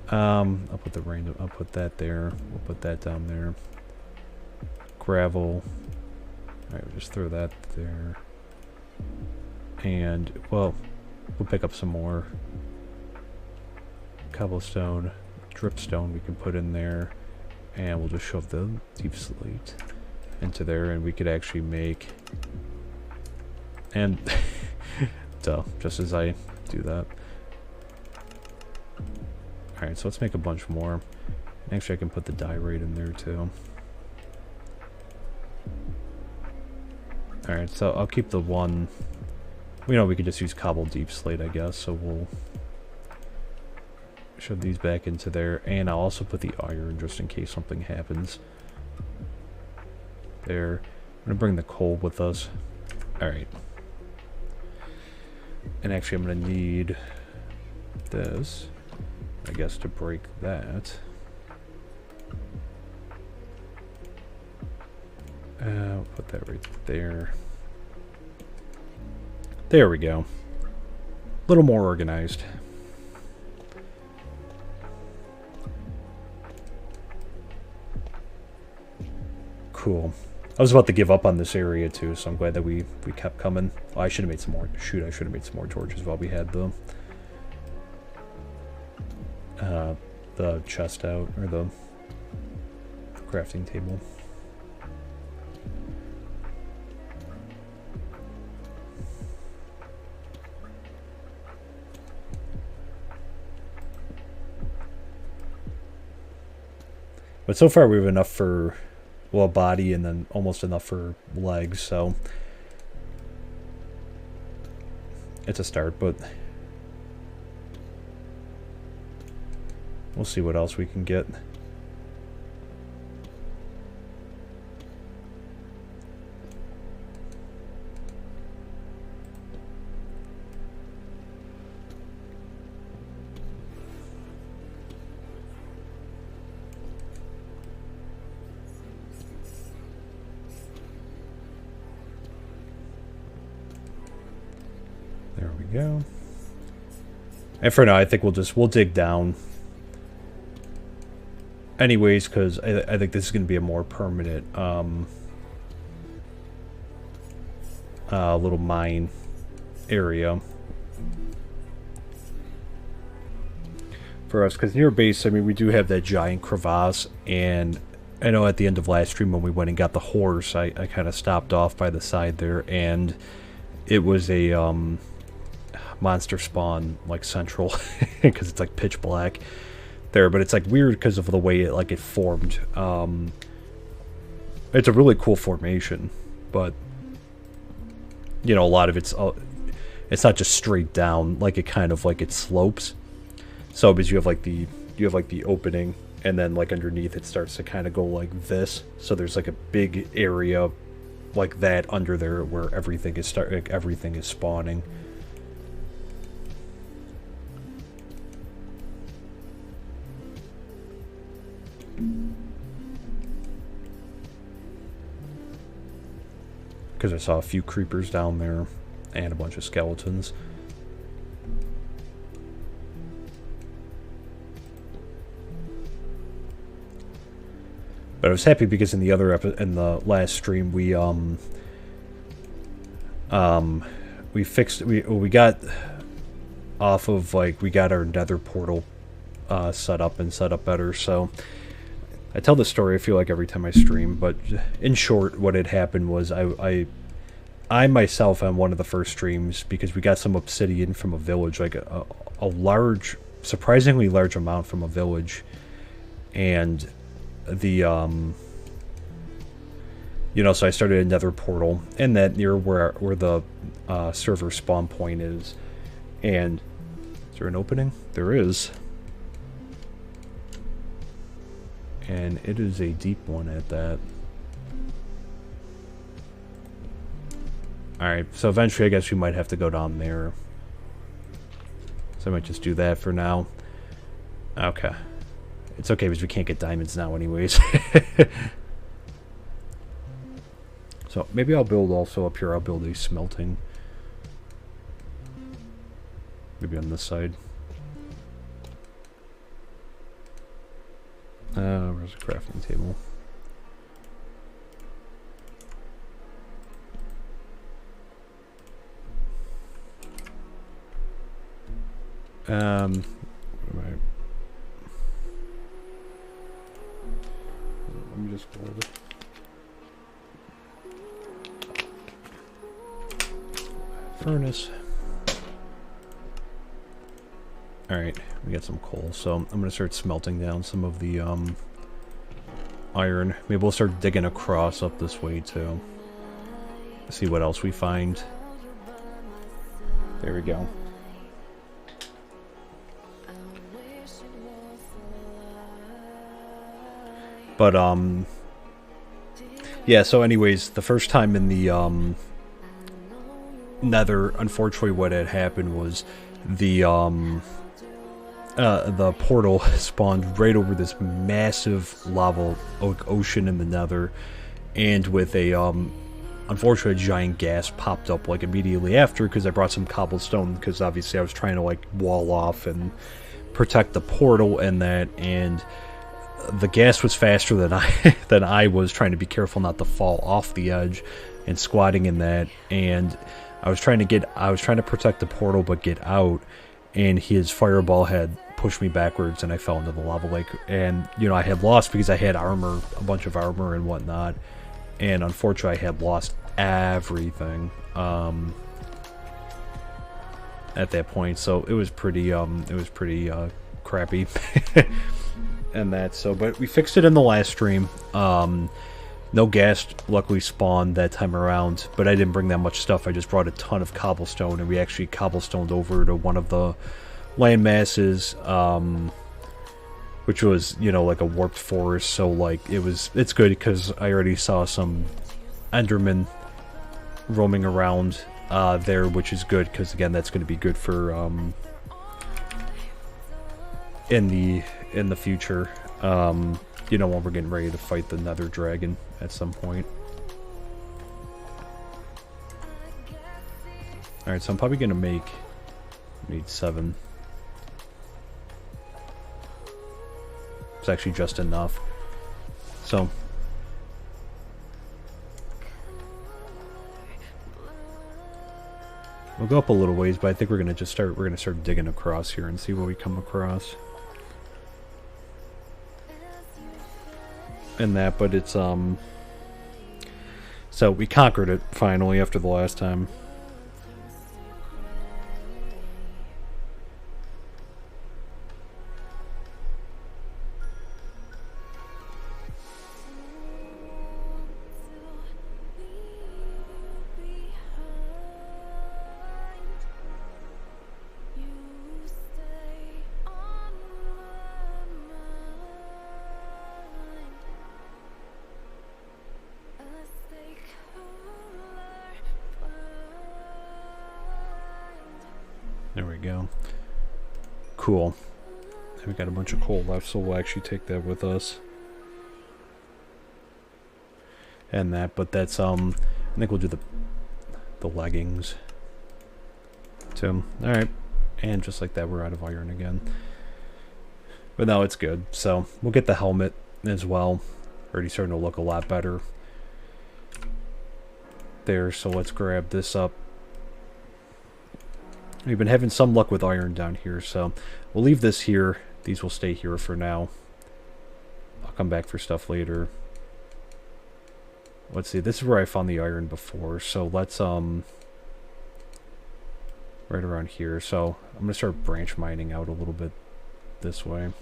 I'll put that there. We'll put that down there. Gravel. Alright, we'll just throw that there. And well, we'll pick up some more cobblestone, dripstone we can put in there, and we'll just shove the deep slate into there, and we could actually make. And duh, just as I do that. Alright, so let's make a bunch more. Actually, I can put the dye rate in there too. Alright, so I'll keep the one. You know, we could just use cobble deep slate, I guess. So we'll shove these back into there. And I'll also put the iron just in case something happens. There. I'm going to bring the coal with us. Alright. And actually, I'm going to need this, I guess, to break that. I'll put that right there. There we go. A little more organized. Cool. I was about to give up on this area too, so I'm glad that we kept coming. Oh, I should have made some more. Shoot, I should have made some more torches while we had the chest out, or the crafting table. But so far we have enough for, well, a body and then almost enough for legs, so. it's a start, but we'll see what else we can get. There we go. And for now, I think we'll dig down. Anyways, because I think this is going to be a more permanent little mine area for us. Because near base, I mean, we do have that giant crevasse, and I know at the end of last stream when we went and got the horse, I kind of stopped off by the side there, and it was a monster spawn like central because it's like pitch black there, but it's like weird because of the way it formed. It's a really cool formation, but you know, a lot of it's not just straight down, like it kind of like it slopes. So because you have like the opening, and then like underneath it starts to kind of go like this. So there's like a big area like that under there where everything is spawning. Because I saw a few creepers down there and a bunch of skeletons. But I was happy because in the last stream we got off of we got our Nether Portal set up better. So I tell this story I feel like every time I stream, but in short, what had happened was I myself on one of the first streams, because we got some obsidian from a village, like a large, surprisingly large amount from a village, and the you know, so I started a Nether Portal, and that near where the server spawn point is. And is there an opening? There is. And it is a deep one at that. Alright, so eventually I guess we might have to go down there. So I might just do that for now. Okay. It's okay because we can't get diamonds now anyways. So maybe I'll build also up here, I'll build a smelting. Maybe on this side. Where's the crafting table? Right. Let me just build it. Furnace. Alright, we got some coal, so I'm going to start smelting down some of the iron. Maybe we'll start digging across up this way too. See what else we find. There we go. But, yeah, so anyways, the first time in the, Nether, unfortunately what had happened was the portal spawned right over this massive lava ocean in the Nether, and with a, unfortunately a giant gas popped up, like, immediately after, because I brought some cobblestone, because obviously I was trying to, like, wall off and protect the portal and that, and the gas was faster than I was, trying to be careful not to fall off the edge and squatting in that, and I was trying to protect the portal but get out, and his fireball had pushed me backwards and I fell into the lava lake. And you know, I had lost because I had armor, a bunch of armor and whatnot, and unfortunately I had lost everything at that point, so it was pretty crappy. And that, so, but we fixed it in the last stream. No gas luckily spawned that time around, but I didn't bring that much stuff. I just brought a ton of cobblestone, and we actually cobblestoned over to one of the land masses, which was, you know, like a warped forest, so like it's good because I already saw some endermen roaming around there, which is good because again that's going to be good for in the future, you know, when we're getting ready to fight the Nether dragon at some point. Alright, so I'm probably going to need 7. It's actually just enough. So we'll go up a little ways, but I think we're gonna start digging across here and see what we come across. And that, but it's so we conquered it finally after the last time. There we go. Cool. And we got a bunch of coal left, so we'll actually take that with us. And that, but that's I think we'll do the leggings too. Alright. And just like that, we're out of iron again. But no, it's good. So we'll get the helmet as well. Already starting to look a lot better there, so let's grab this up. We've been having some luck with iron down here, so we'll leave this here. These will stay here for now. I'll come back for stuff later. Let's see, this is where I found the iron before, so let's, right around here. So I'm going to start branch mining out a little bit this way.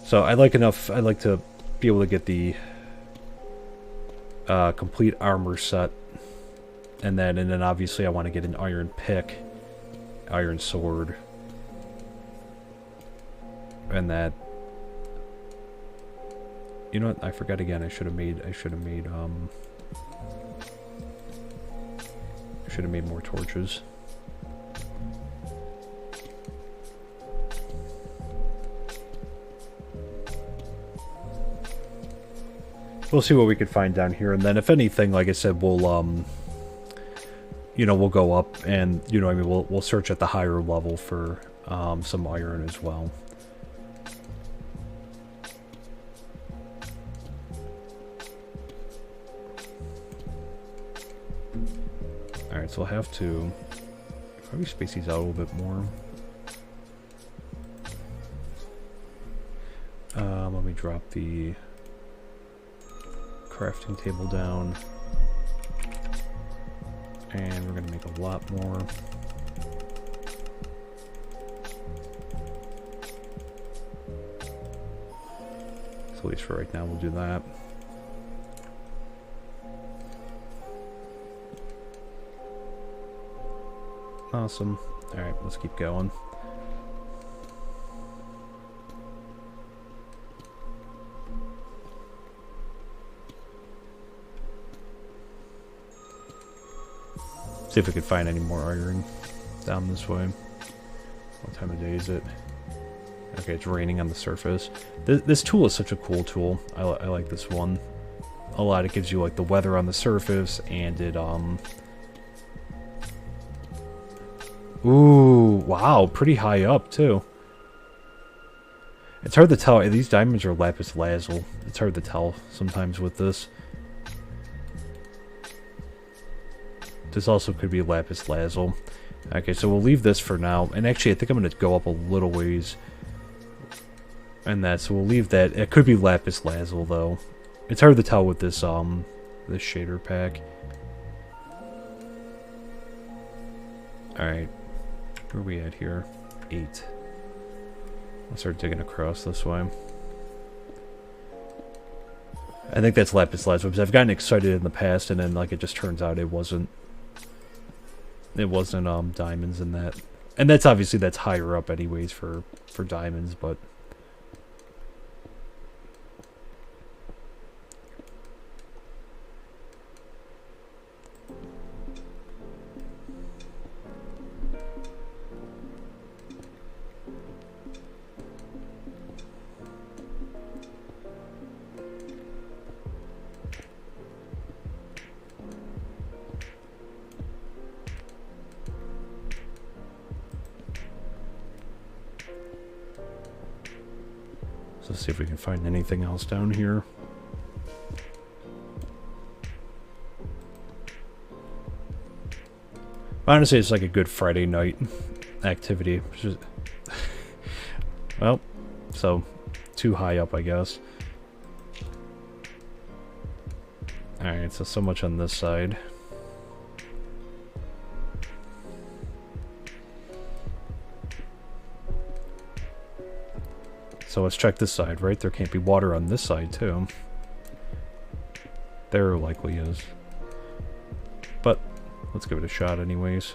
So I like to be able to get the complete armor set. And then obviously I want to get an iron pick, iron sword, and that. You know what? I forgot again. I should have made more torches. We'll see what we could find down here, and then if anything, like I said, we'll you know, we'll go up and, you know, I mean, we'll search at the higher level for some iron as well. Alright, so I'll have to probably space these out a little bit more. Let me drop the crafting table down. And we're going to make a lot more. So at least for right now, we'll do that. Awesome. Alright, let's keep going. See if we can find any more iron down this way. What time of day is it? Okay, it's raining on the surface. This tool is such a cool tool. I like this one a lot. It gives you like the weather on the surface, and it ooh, wow, pretty high up too. It's hard to tell. These diamonds are lapis lazuli. It's hard to tell sometimes with this. This also could be lapis lazuli. Okay, so we'll leave this for now. And actually, I think I'm going to go up a little ways. And that, so we'll leave that. It could be lapis lazuli, though. It's hard to tell with this, this shader pack. Alright. Where are we at here? 8. I'll start digging across this way. I think that's lapis lazuli, because I've gotten excited in the past, and then like it just turns out it wasn't. It wasn't diamonds in that, and that's obviously that's higher up anyways for diamonds, but. So let's see if we can find anything else down here. Honestly, it's like a good Friday night activity. Just well, so too high up, I guess. Alright, so much on this side. So let's check this side, right? There can't be water on this side, too. There likely is. But let's give it a shot anyways.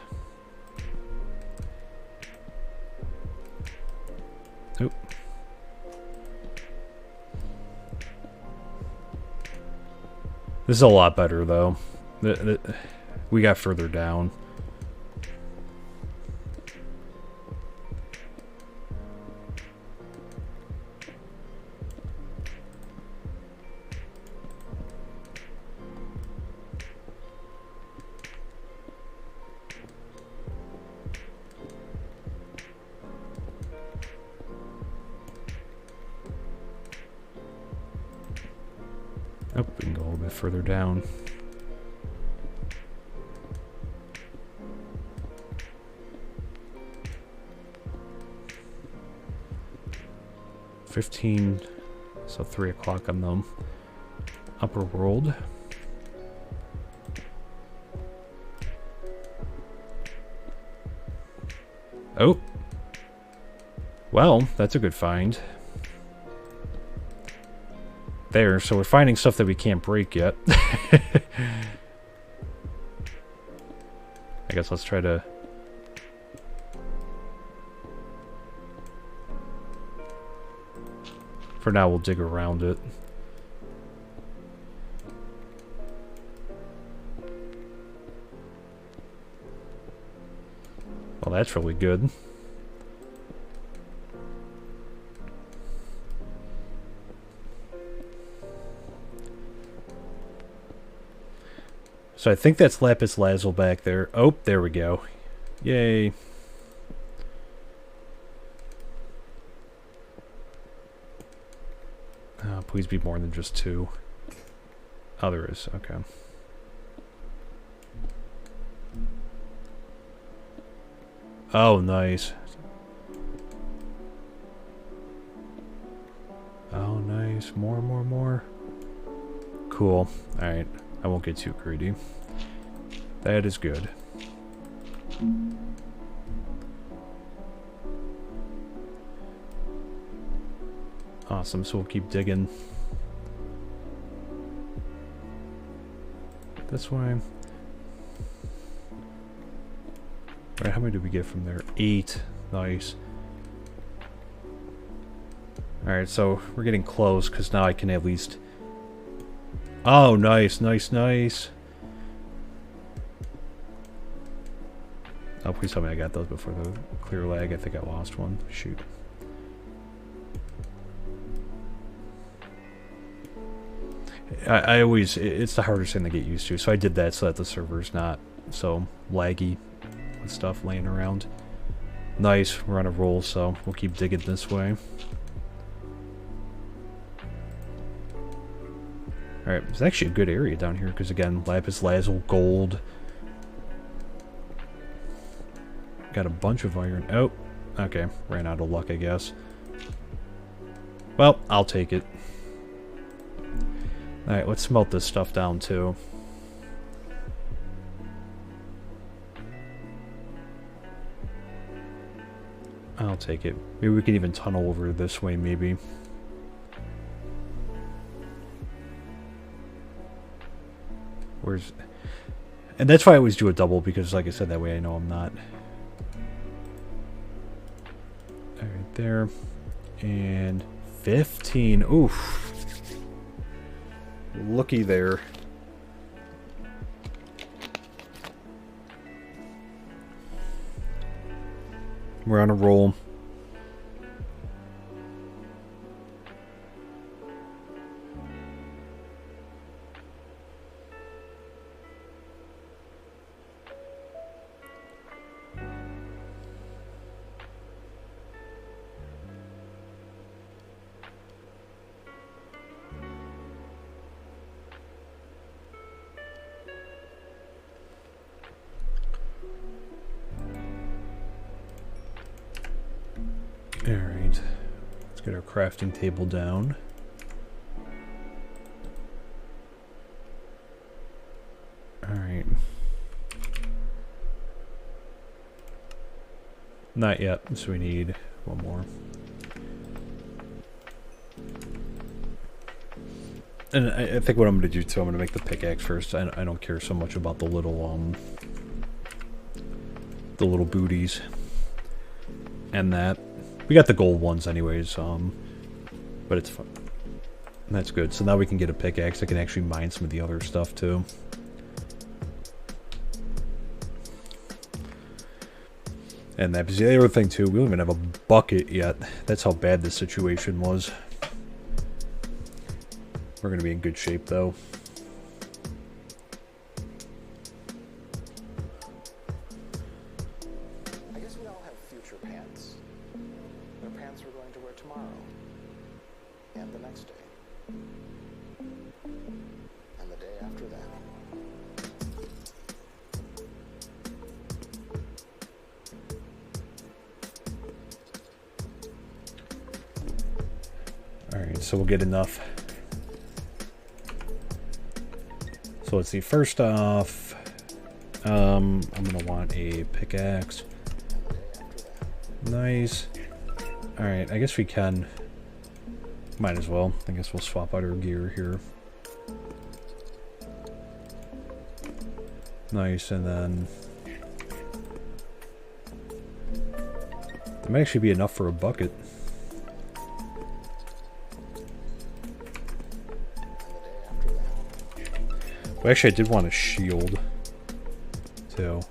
Oop. This is a lot better, though. We got further down. Oh, we can go a little bit further down. So 3 o'clock on the upper world. Oh! Well, that's a good find. There, so we're finding stuff that we can't break yet. I guess let's try to... For now, we'll dig around it. Well, that's really good. So I think that's lapis lazuli back there. Oh, there we go. Yay. Oh, please be more than just 2. Oh, there is. Okay. Oh, nice. Oh, nice. More. Cool. Alright. I won't get too greedy. That is good. Awesome, so we'll keep digging. This way. Alright, how many did we get from there? 8. Nice. Alright, so we're getting close, because now I can at least... Oh, nice. Oh, please tell me I got those before the clear lag. I think I lost one. Shoot. I always... It's the hardest thing to get used to, so I did that so that the server's not so laggy with stuff laying around. Nice. We're on a roll, so we'll keep digging this way. Alright, it's actually a good area down here, because again, lapis lazuli, gold. Got a bunch of iron. Oh, okay. Ran out of luck, I guess. Well, I'll take it. Alright, let's smelt this stuff down, too. I'll take it. Maybe we can even tunnel over this way, maybe. Where's... And that's why I always do a double, because like I said, that way I know I'm not... Alright, there. And 15. Oof. Looky there. We're on a roll. Alright, let's get our crafting table down. Alright. Not yet, so we need one more. And I think what I'm going to do too, I'm going to make the pickaxe first. I don't care so much about the little booties. And that. We got the gold ones anyways, but it's fun. That's good. So now we can get a pickaxe. I can actually mine some of the other stuff too. And that was the other thing too. We don't even have a bucket yet. That's how bad this situation was. We're going to be in good shape though. So we'll get enough. So let's see. First off, I'm gonna want a pickaxe. Nice. All right. I guess we can. Might as well. I guess we'll swap out our gear here. Nice, and then that might actually be enough for a bucket. Well, actually, I did want a shield, too.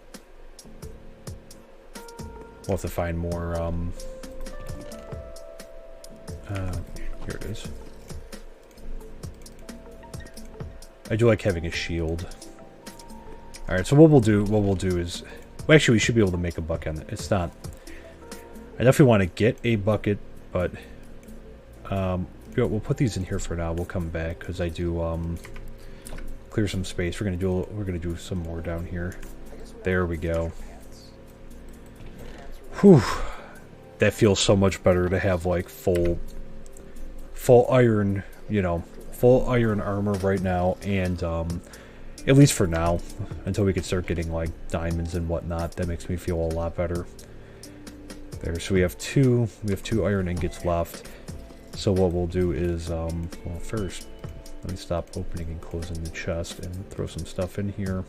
We'll have to find more, here it is. I do like having a shield. Alright, so what we'll do is... Well, actually, we should be able to make a bucket on it. It's not... I definitely want to get a bucket, but... we'll put these in here for now. We'll come back, because I do, clear some space. We're gonna do some more down here. There we go. Whew. That feels so much better to have like full iron, you know, full iron armor right now, and at least for now, until we can start getting like diamonds and whatnot. That makes me feel a lot better. There, so we have two iron ingots left. So what we'll do is, well, first, let me stop opening and closing the chest and throw some stuff in here.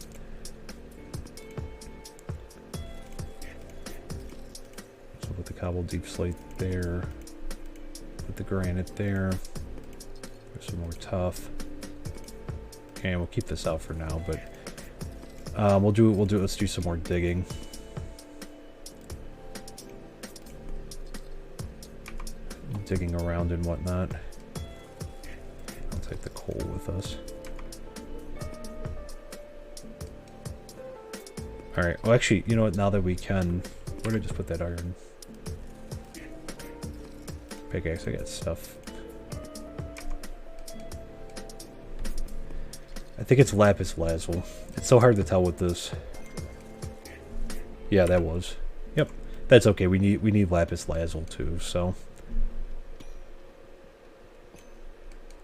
So put the cobble deep slate there. Put the granite there. There's some more tough. And we'll keep this out for now, but let's do some more digging. Digging around and whatnot. I'll take the coal with us. Alright, well actually, you know what, now that we can... Where did I just put that iron? Pickaxe, I got stuff. I think it's lapis lazuli. It's so hard to tell with this. Yeah, that was. Yep. That's okay, we need lapis lazuli too, so...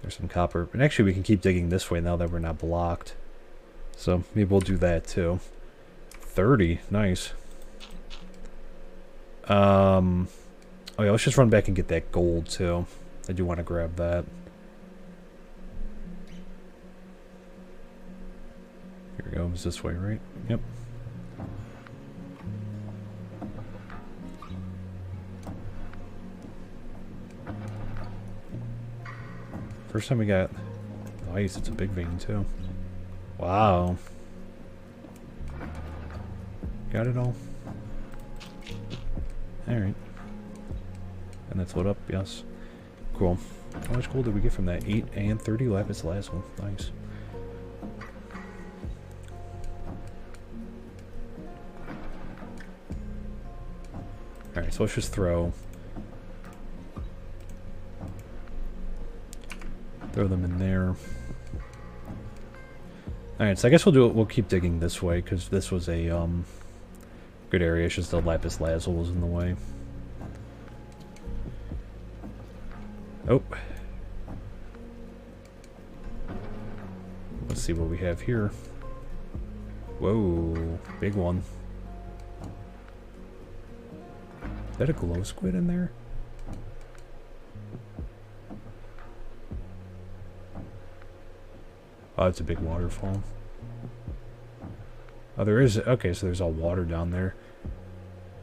There's some copper. And actually we can keep digging this way now that we're not blocked. So maybe we'll do that too. 30. Nice. Oh yeah, let's just run back and get that gold too. I do want to grab that. Go, it was this way, right? Yep. First time we got ice, it's a big vein too. Wow. Got it all? Alright. And that's lit up, yes. Cool. How much gold did we get from that? 8 and 30 lapis lazuli. Nice. Alright, so let's just throw them in there. Alright, so I guess we'll keep digging this way, because this was a good area. It's just the lapis lazuli was in the way. Oh. Let's see what we have here. Whoa, big one. Is that a glow squid in there? Oh, it's a big waterfall. Oh, there is. Okay, so there's all water down there.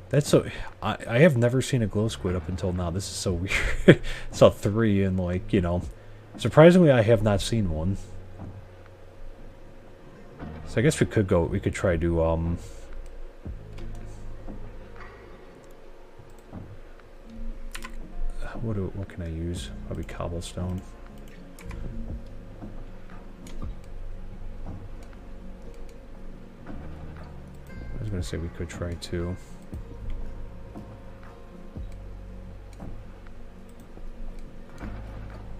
That's so. I have never seen a glow squid up until now. This is so weird. Saw 3 and, like, you know, surprisingly, I have not seen one. So I guess we could go. We could try to what can I use? Probably cobblestone. I was gonna say we could try to.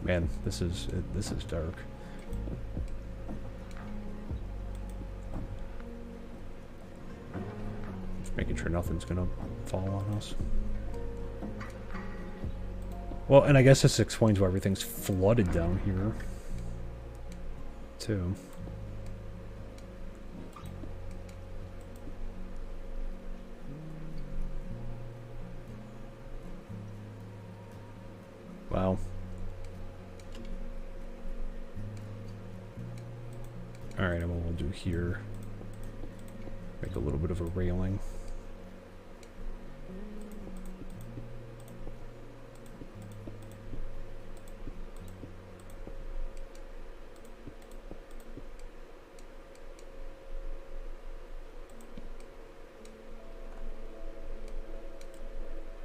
Man, this is dark. Just making sure nothing's gonna fall on us. Well, and I guess this explains why everything's flooded down here, too. Wow. Alright, and what we'll do here, make a little bit of a railing.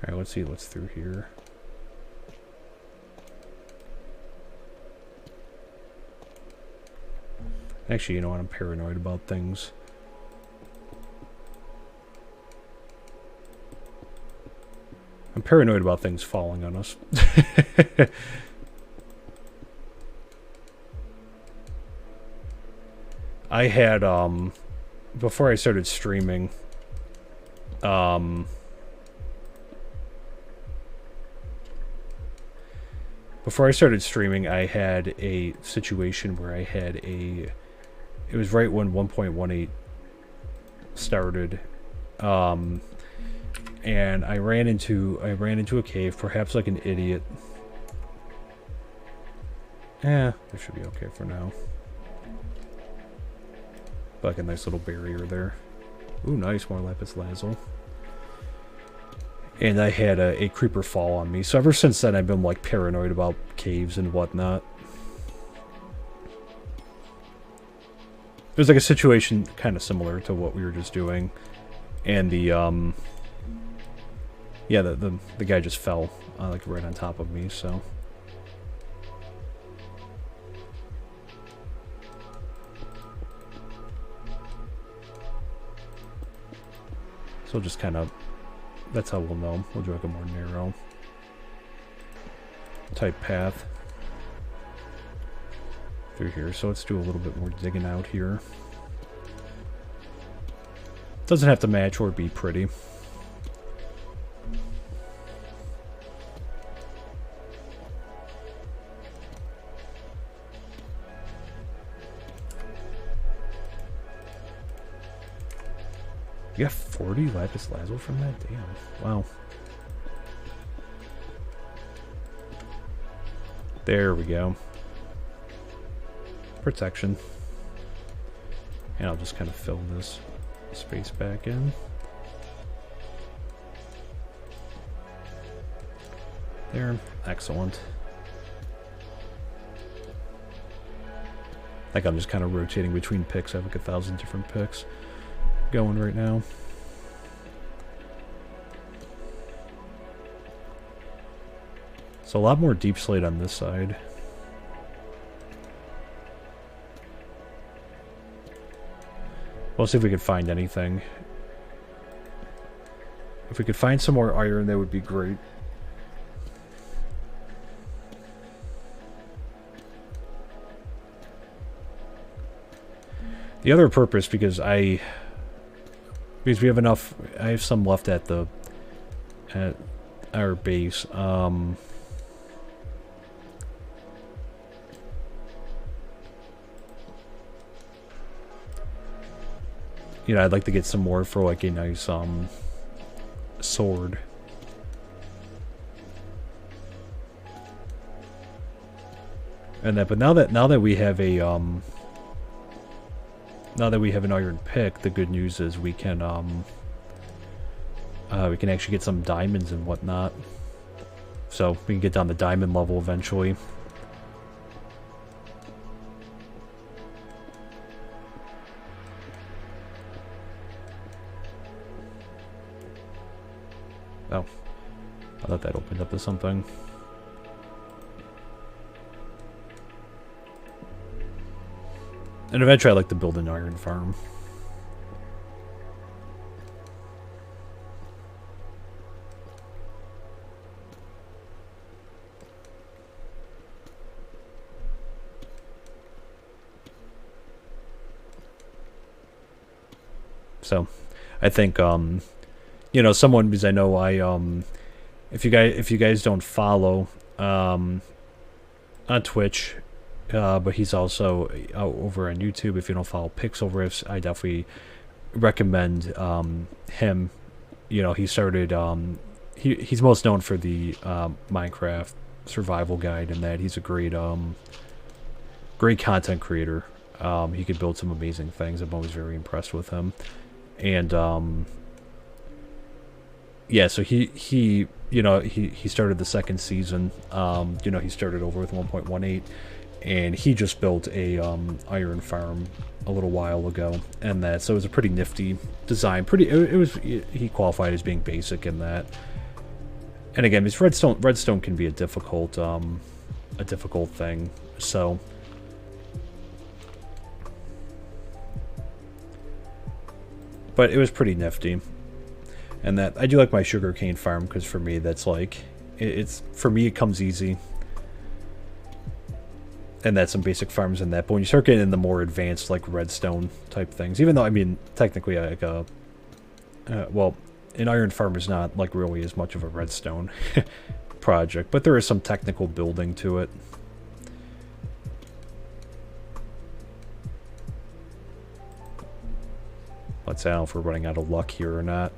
Alright, let's see what's through here. Actually, you know what? I'm paranoid about things. I'm paranoid about things falling on us. I had, before I started streaming, I had a situation where I had a... It was right when 1.18 started, and I ran into a cave, perhaps like an idiot. It should be okay for now. Like a nice little barrier there. Ooh, nice, more lapis lazuli. And I had a creeper fall on me, so ever since then I've been like paranoid about caves and whatnot. It was like a situation kind of similar to what we were just doing, and the yeah, the guy just fell like right on top of me. So we'll just kind of, that's how we'll know. We'll do like a more narrow type path through here. So let's do a little bit more digging out here. Doesn't have to match or be pretty. You got 40 lapis lazuli from that? Damn. Wow. There we go. Protection. And I'll just kind of fill this space back in. There, excellent. Like I'm just kind of rotating between picks. I have like 1,000 different picks going right now. So a lot more deep slate on this side. We'll see if we can find anything. If we could find some more iron, that would be great. The other purpose, because we have enough, I have some left at our base. You know, I'd like to get some more for like a nice sword. And that, but now that we have a now that we have an iron pick, the good news is we can actually get some diamonds and whatnot. So we can get down the diamond level eventually. Oh, I thought that opened up to something. And eventually I'd like to build an iron farm. So, I think, you know, someone, because I know if you guys don't follow, on Twitch, but he's also over on YouTube. If you don't follow Pixel Riffs, I definitely recommend him. You know, he started, he's most known for the Minecraft survival guide, and that he's a great content creator. He could build some amazing things. I'm always very impressed with him. And yeah, so he you know, he started the second season. You know, he started over with 1.18, and he just built a iron farm a little while ago, and that, so it was a pretty nifty design. He qualified as being basic in that. And again, this redstone can be a difficult thing. So but it was pretty nifty. And that, I do like my sugarcane farm, because for me that's like, for me it comes easy. And that's some basic farms in that. But when you start getting in the more advanced, like redstone type things, even though, I mean, technically like well, an iron farm is not like really as much of a redstone project, but there is some technical building to it. Let's see, I don't know if we're running out of luck here or not.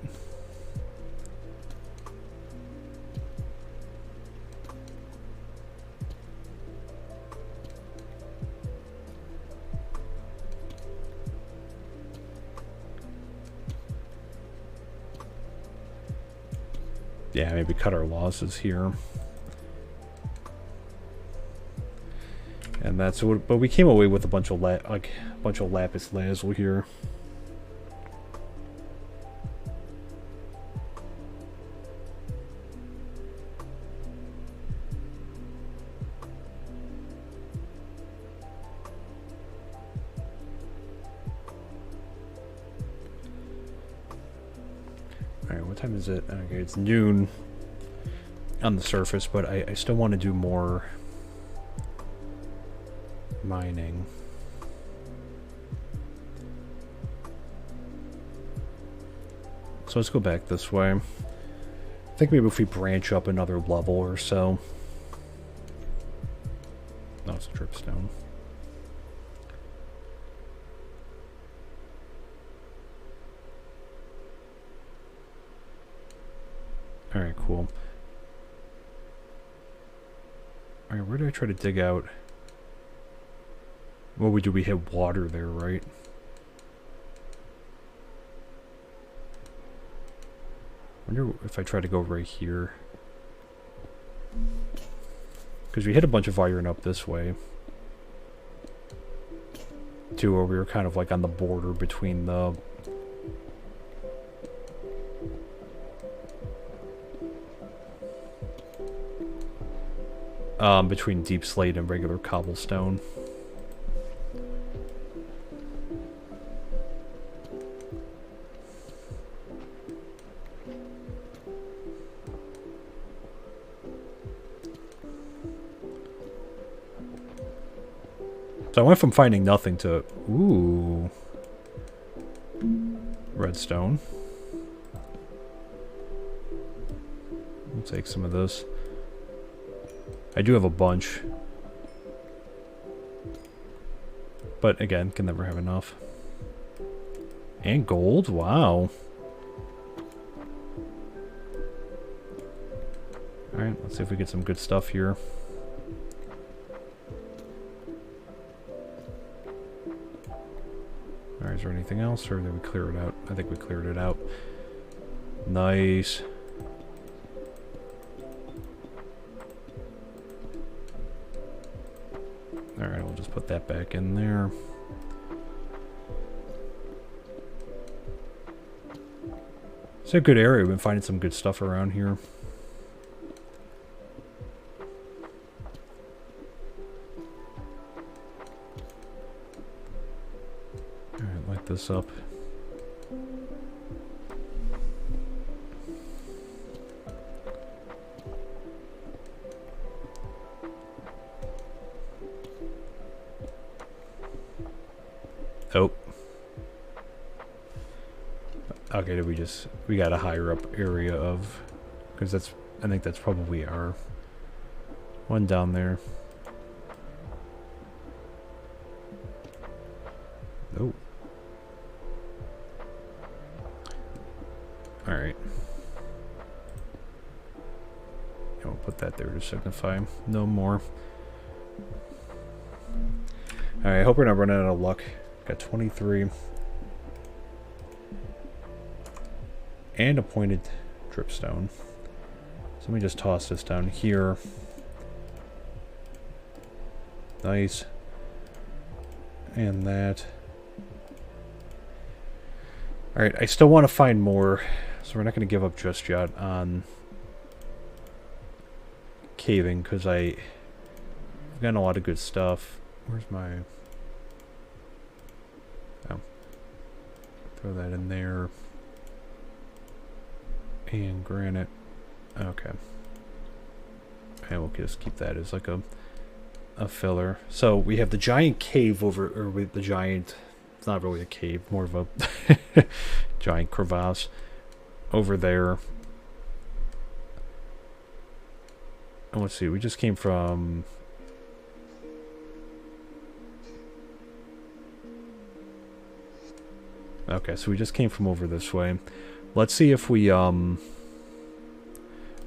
Yeah, maybe cut our losses here. And that's what, but we came away with a bunch of lapis lazuli here. Alright, what time is it? Okay, it's noon on the surface, but I still want to do more mining. So let's go back this way. I think maybe if we branch up another level or so. Oh, it's a dripstone. Alright, cool. Alright, where did I try to dig out? Well, we hit water there, right? wonder if I try to go right here. Because we hit a bunch of iron up this way. Too, where we were kind of like on the border between the... between deep slate and regular cobblestone. So I went from finding nothing to... Ooh. Redstone. We'll take some of this. I do have a bunch. But again, can never have enough. And gold? Wow. Alright, let's see if we get some good stuff here. Alright, is there anything else, or did we clear it out? I think we cleared it out. Nice. Alright, we'll just put that back in there. It's a good area. We've been finding some good stuff around here. Alright, light this up. Oh. Okay, did we got a higher up area of, because I think that's probably our one down there. Oh. Alright. Yeah, we'll put that there to signify no more. Alright, I hope we're not running out of luck. Got 23. And a pointed dripstone. So let me just toss this down here. Nice. And that. Alright, I still want to find more, so we're not going to give up just yet on caving, because I've gotten a lot of good stuff. Where's my... Oh. Throw that in there. And granite. Okay. And we'll just keep that as like a filler. So we have the giant cave over, or with the giant... It's not really a cave, more of a giant crevasse over there. And let's see, we just came from... Okay, so we just came from over this way. Let's see if we, I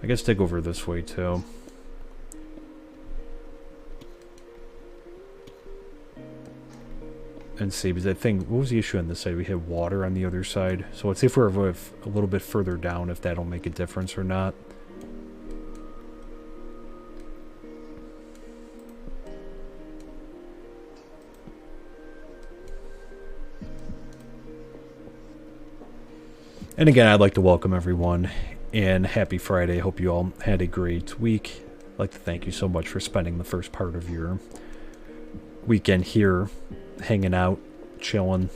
guess dig over this way too. And see, because I think, what was the issue on this side? We had water on the other side. So let's see if we're a little bit further down, if that'll make a difference or not. And again, I'd like to welcome everyone, and happy Friday. Hope you all had a great week. I'd like to thank you so much for spending the first part of your weekend here, hanging out, chilling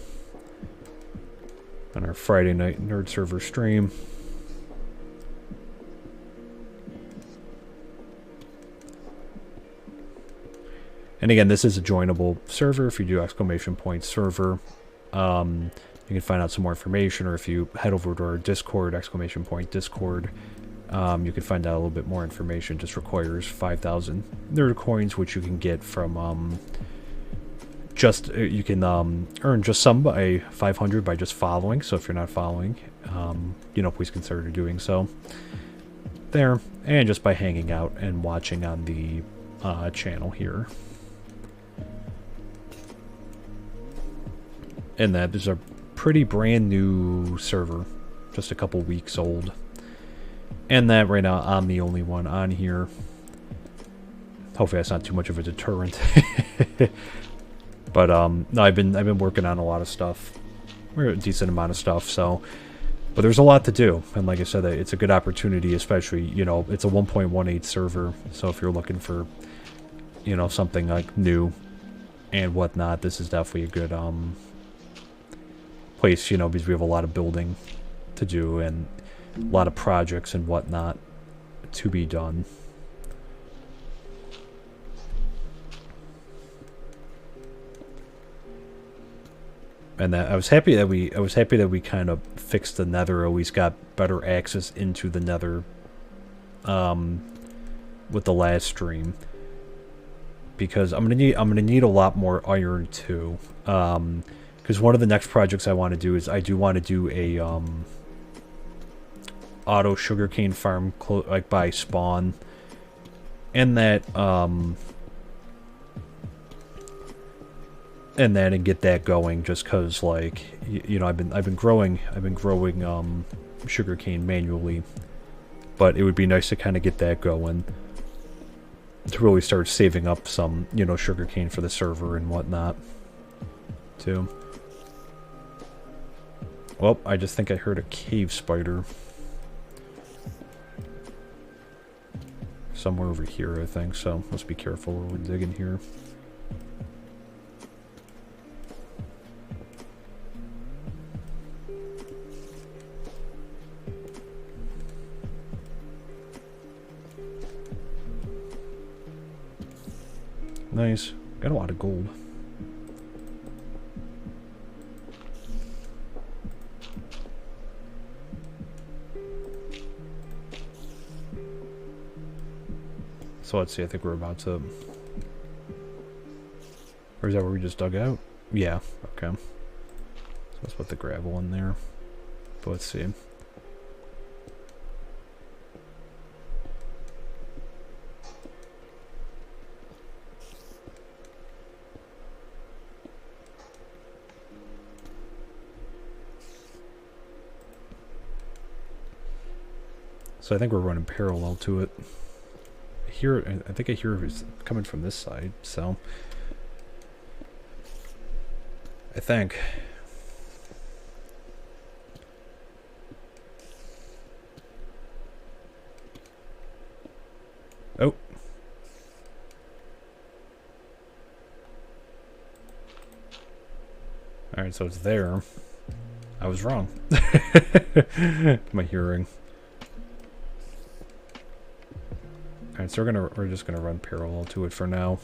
on our Friday night nerd server stream. And again, this is a joinable server. If you do ! server, you can find out some more information, or if you head over to our Discord, !Discord, you can find out a little bit more information. It just requires 5,000 nerd coins, which you can get from you can earn just some by 500 by just following. So if you're not following, please consider doing so there, and just by hanging out and watching on the channel here. And that is a pretty brand new server, just a couple weeks old. And that right now I'm the only one on here. Hopefully that's not too much of a deterrent. But no, I've been working on a lot of stuff. Or a decent amount of stuff, so but there's a lot to do, and like I said, it's a good opportunity, especially, you know, it's a 1.18 server, so if you're looking for, you know, something like new and whatnot, this is definitely a good place, you know, because we have a lot of building to do and a lot of projects and whatnot to be done. And that I was happy that we kind of fixed the Nether, or at least got better access into the Nether with the last stream, because I'm gonna need a lot more iron too. Because one of the next projects I want to do is I do want to do a auto sugarcane farm like by spawn, and that and get that going, just cause like you know I've been growing sugarcane manually, but it would be nice to kind of get that going to really start saving up some, you know, sugarcane for the server and whatnot too. Well, I just think I heard a cave spider somewhere over here, I think, so let's be careful where we're digging here. Nice. Got a lot of gold. So let's see, I think we're about to... Or is that where we just dug out? Yeah, okay. So let's put the gravel in there. But let's see. So I think we're running parallel to it. I think I hear it's coming from this side, so I think. Oh. Alright, so it's there. I was wrong. My hearing. Alright, so we're just gonna run parallel to it for now.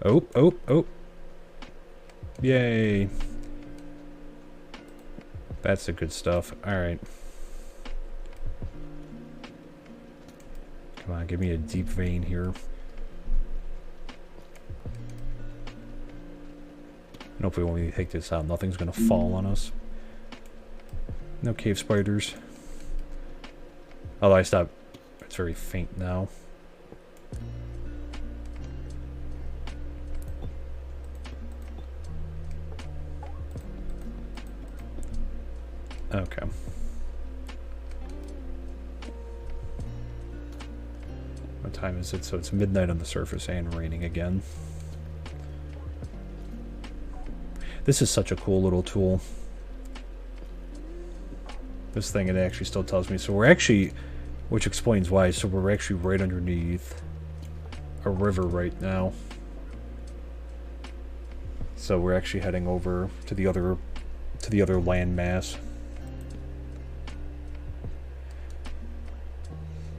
Oh. Yay. That's the good stuff. Alright. Come on, give me a deep vein here. And hopefully when we take this out, nothing's gonna fall on us. No cave spiders. Although I stopped. It's very faint now. Okay. What time is it? So it's midnight on the surface and raining again. This is such a cool little tool. This thing, it actually still tells me. So we're actually, which explains why, so we're actually right underneath a river right now. So we're actually heading over to the other land mass.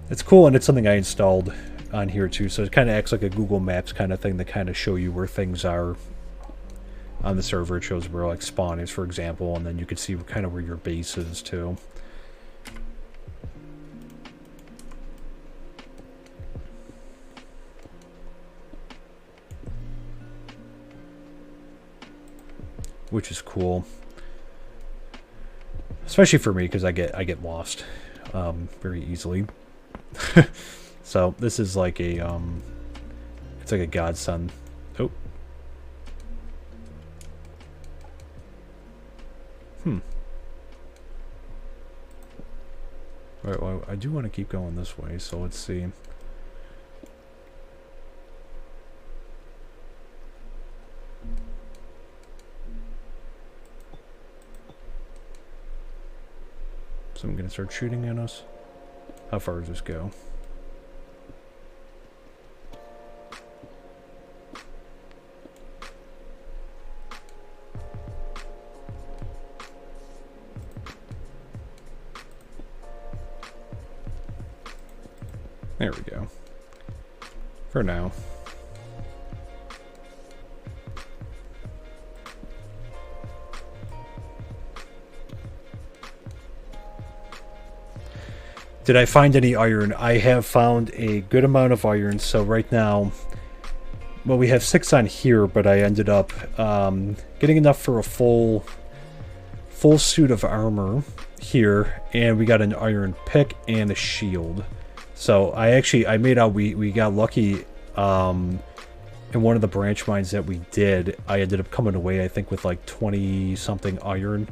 It's cool, and it's something I installed on here too, so it kind of acts like a Google Maps kind of thing to kind of show you where things are on the server. It shows where like spawn is, for example, and then you can see kind of where your base is too. Which is cool, especially for me because I get lost very easily. So this is like a it's like a godsend. Oh. Right, well, I do want to keep going this way, so let's see. So I'm gonna start shooting at us. How far does this go? There we go. For now. Did I find any iron? I have found a good amount of iron, so right now, well, we have 6 on here, but I ended up getting enough for a full suit of armor here, and we got an iron pick and a shield. So I made out we got lucky in one of the branch mines that we did. I ended up coming away, I think, with like 20 something iron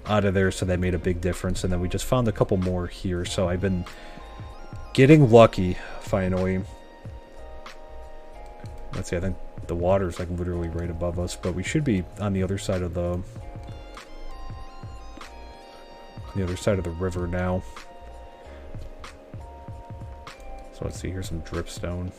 out of there, so that made a big difference. And then we just found a couple more here, so I've been getting lucky finally. Let's see, I think the water's like literally right above us, but we should be on the other side of the river now. So let's see, here's some dripstone.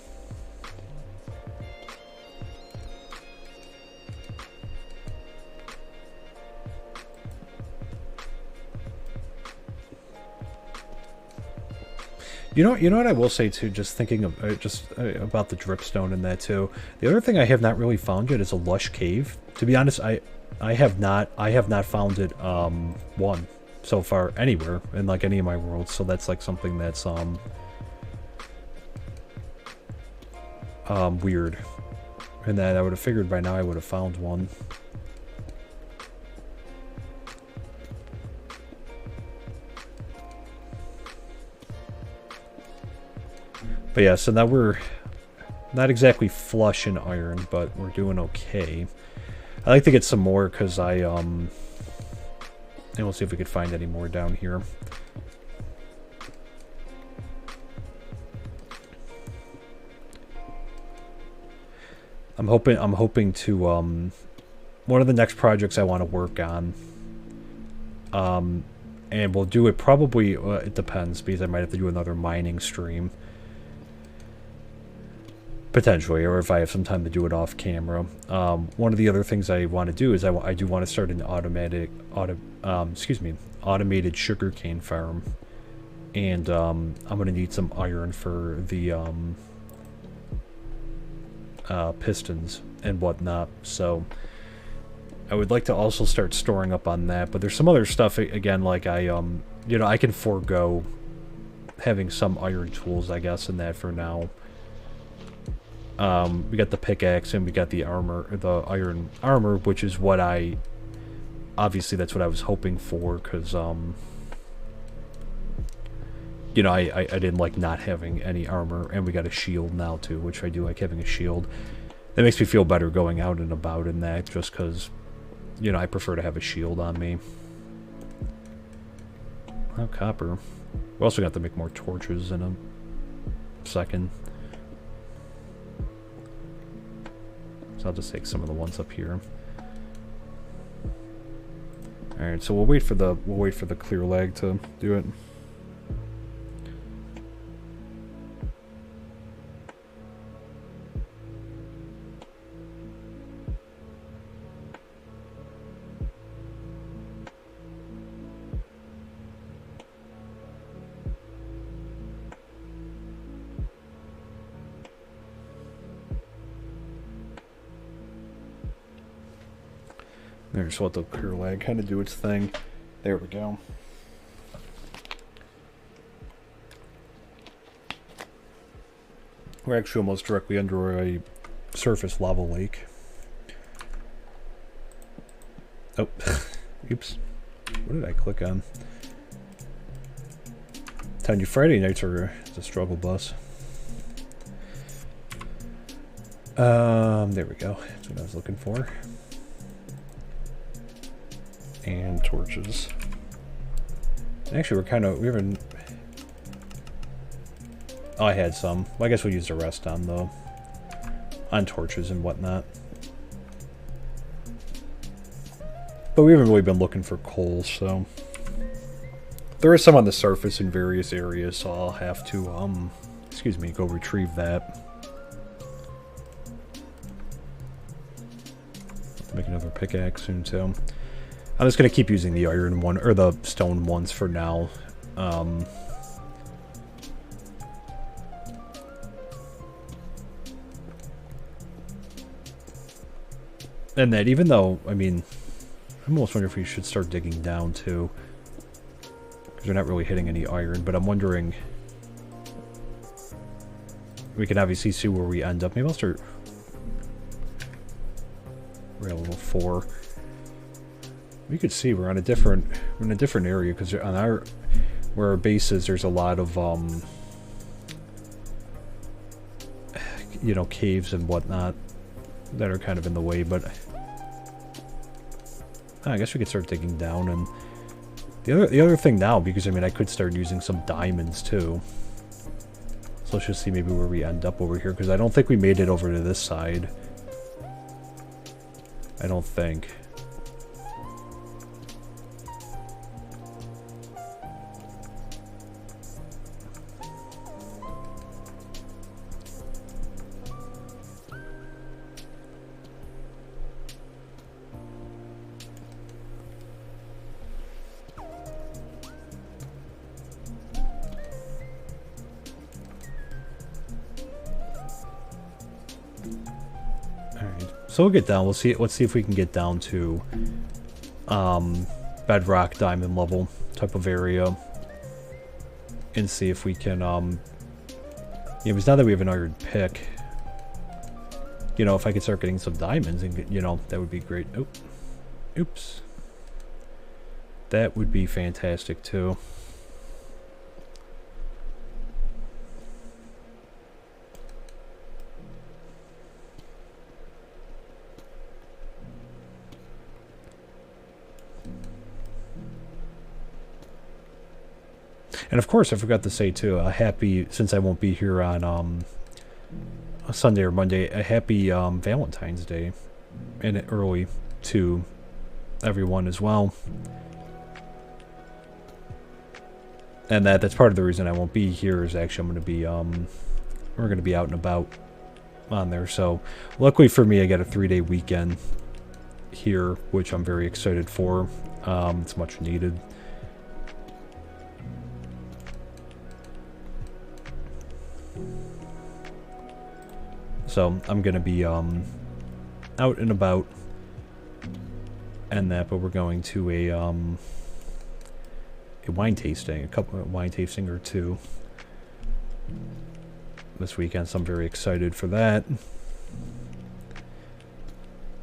You know what I will say too, just thinking of about the dripstone and that too. The other thing I have not really found yet is a lush cave. To be honest, I have not found it one so far anywhere in like any of my worlds. So that's like something that's weird, and that I would have figured by now I would have found one. But yeah, so now we're not exactly flush in iron, but we're doing okay. I'd like to get some more because and we'll see if we could find any more down here. I'm hoping to one of the next projects I want to work on, and we'll do it probably it depends, because I might have to do another mining stream potentially, or if I have some time to do it off camera. One of the other things I want to do is I do want to start an automated sugarcane farm, and I'm going to need some iron for the pistons and whatnot, so I would like to also start storing up on that. But there's some other stuff, again, like I can forego having some iron tools, I guess, in that for now. We got the pickaxe and we got the armor, the iron armor, which is what obviously that's what I was hoping for, because I didn't like not having any armor, and we got a shield now too, which I do like having a shield. That makes me feel better going out and about in that, just because, I prefer to have a shield on me. Oh, copper. We also got to make more torches in a second. So I'll just take some of the ones up here. Alright, so we'll wait for the clear lag to do it. There, just let the clear lag kind of do its thing. There we go. We're actually almost directly under a surface lava lake. Oh, oops. What did I click on? Telling you Friday nights are the struggle bus. There we go. That's what I was looking for. And torches. Actually, we haven't... Oh, I had some. Well, I guess we'll use the rest on torches and whatnot. But we haven't really been looking for coal, so... There is some on the surface in various areas, so I'll have to, excuse me, go retrieve that. Make another pickaxe soon, too. I'm just going to keep using the iron one, or the stone ones for now. And that, even though, I mean, I'm almost wondering if we should start digging down, too. Because we're not really hitting any iron, but I'm wondering... We can obviously see where we end up. Maybe I'll start... We're at level 4. We could see we're in a different area, because on where our base is, there's a lot of, you know, caves and whatnot that are kind of in the way, but... I guess we could start digging down, and the other thing now, because I mean I could start using some diamonds too. So let's just see maybe where we end up over here, because I don't think we made it over to this side. I don't think. So we'll get down. Let's see if we can get down to bedrock diamond level type of area, and see if we can yeah, because now that we have an iron pick, you know, if I could start getting some diamonds, and get, you know, that would be great. Oh, oops, that would be fantastic too. And of course, I forgot to say too, a happy, since I won't be here on a Sunday or Monday, a happy Valentine's Day, and early to everyone as well. And that's part of the reason I won't be here, is actually I'm going to be we're going to be out and about on there. So luckily for me, I got a 3-day weekend here, which I'm very excited for. It's much needed. So I'm gonna be out and about and that, but we're going to a wine tasting, a couple of wine tasting or two this weekend, so I'm very excited for that.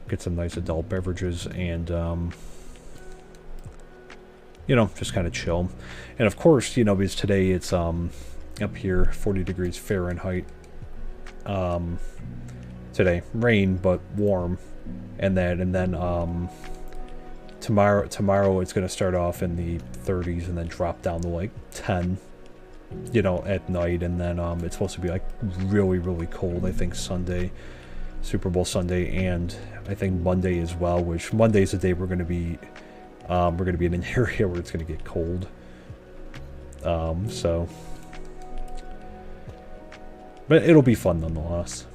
Get some nice adult beverages and you know, just kind of chill. And of course, you know, because today it's up here 40 degrees Fahrenheit. Today rain but warm, and then tomorrow it's going to start off in the 30s and then drop down to like 10, you know, at night, and then it's supposed to be like really cold, I think Sunday, Super Bowl Sunday, and I think Monday as well, which Monday's the day we're going to be in an area where it's going to get cold. So but it'll be fun nonetheless.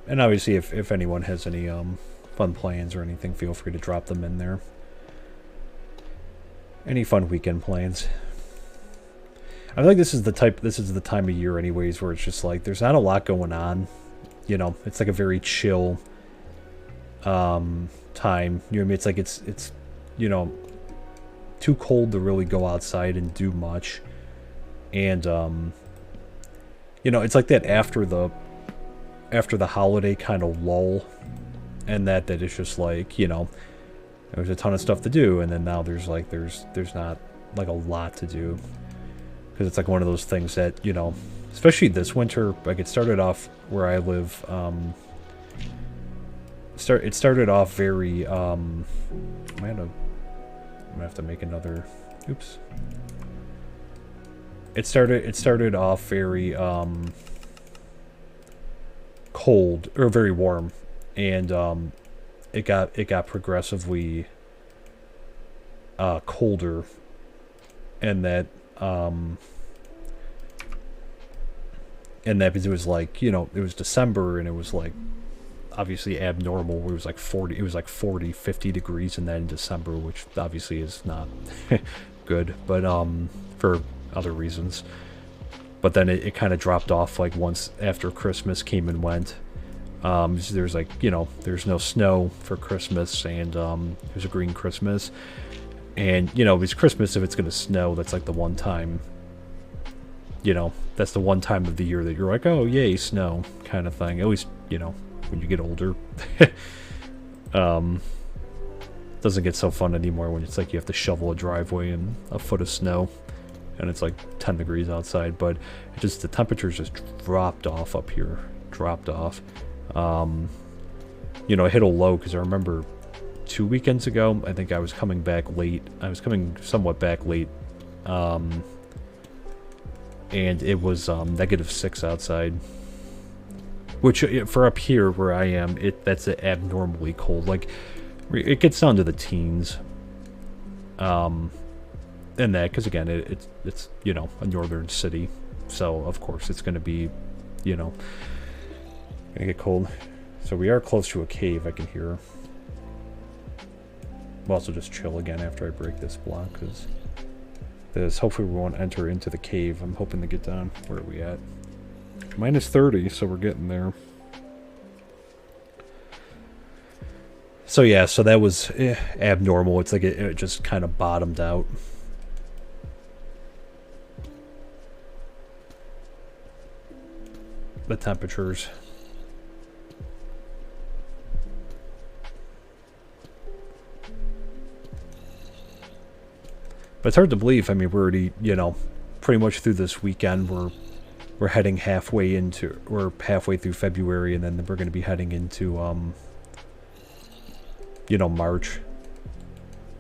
And obviously if anyone has any fun plans or anything, feel free to drop them in there. Any fun weekend plans. I feel like this is the time of year anyways where it's just like there's not a lot going on. You know, it's like a very chill time. You know what I mean? It's like it's you know, too cold to really go outside and do much. And you know, it's like that after the holiday kind of lull, and that is just like, you know, There was a ton of stuff to do, and then now there's like there's not like a lot to do, because it's like one of those things that, you know, especially this winter, like it started off where I live. It started off very. I'm gonna have to make another. Oops. It started off very cold, or very warm, and it got progressively colder, and that because it was like, you know, it was December, and it was like obviously abnormal, where it was like 40, 50 degrees in that in December, which obviously is not good, but for other reasons. But then it kind of dropped off like once after Christmas came and went. There's like, you know, there's no snow for Christmas, and there's a green Christmas. And, you know, it's Christmas, if it's going to snow, that's like the one time, you know, that's the one time of the year that you're like, oh, yay, snow, kind of thing. At least, you know, when you get older. Doesn't get so fun anymore when it's like you have to shovel a driveway in a foot of snow, and it's like 10 degrees outside. But it just, the temperatures just dropped off up here. Dropped off. You know, it hit a low, because I remember 2 weekends ago, I think I was coming back late. I was coming somewhat back late. And it was -6 outside. Which, for up here where I am, that's abnormally cold. Like, it gets down to the teens. And that, because again, it's, you know, a northern city. So, of course, it's going to be, you know, gonna get cold. So we are close to a cave, I can hear. We'll also just chill again after I break this block, because hopefully we won't enter into the cave. I'm hoping to get down. Where are we at? -30, so we're getting there. So yeah, so that was abnormal. It's like it just kind of bottomed out. The temperatures. But it's hard to believe. I mean, we're already, you know, pretty much through this weekend. We're heading halfway through February, and then we're going to be heading into, you know, March.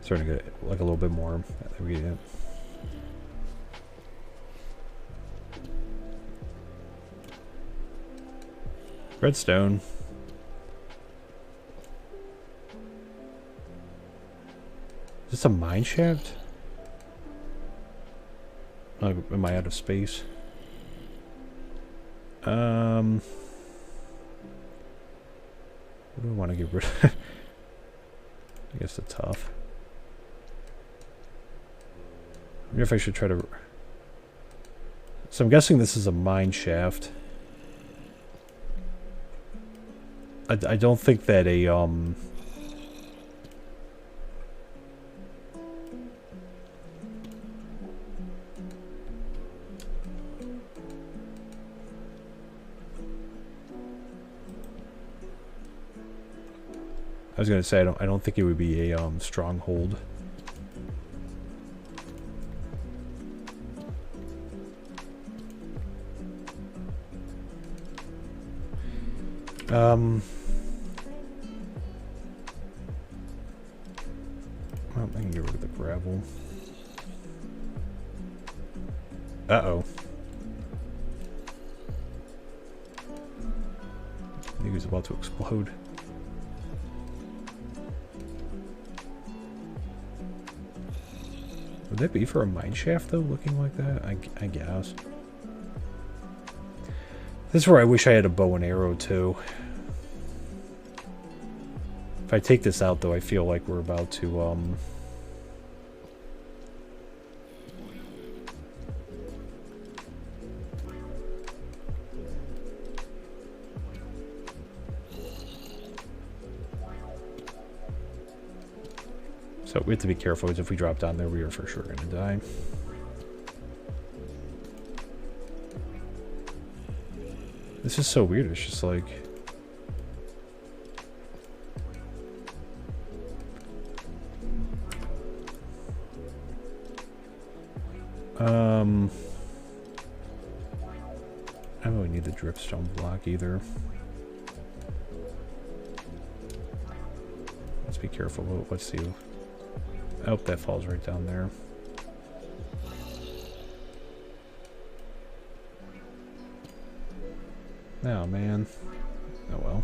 Starting to get like a little bit more. Redstone. Is this a mine shaft? Am I out of space? What do I want to get rid of? I guess the tough. I wonder if I should try to... So I'm guessing this is a mine shaft. I don't think that a I was gonna say I don't think it would be a stronghold. Well, I can get rid of the gravel. Uh-oh. I think he was about to explode. Would that be for a mine shaft, though, looking like that? I guess. This is where I wish I had a bow and arrow, too. If I take this out, though, I feel like we're about to, So we have to be careful, because if we drop down there, we are for sure going to die. This is so weird. It's just like... I don't really need the dripstone block either. Let's be careful. Let's see. I hope that falls right down there. Oh, man. Oh, well.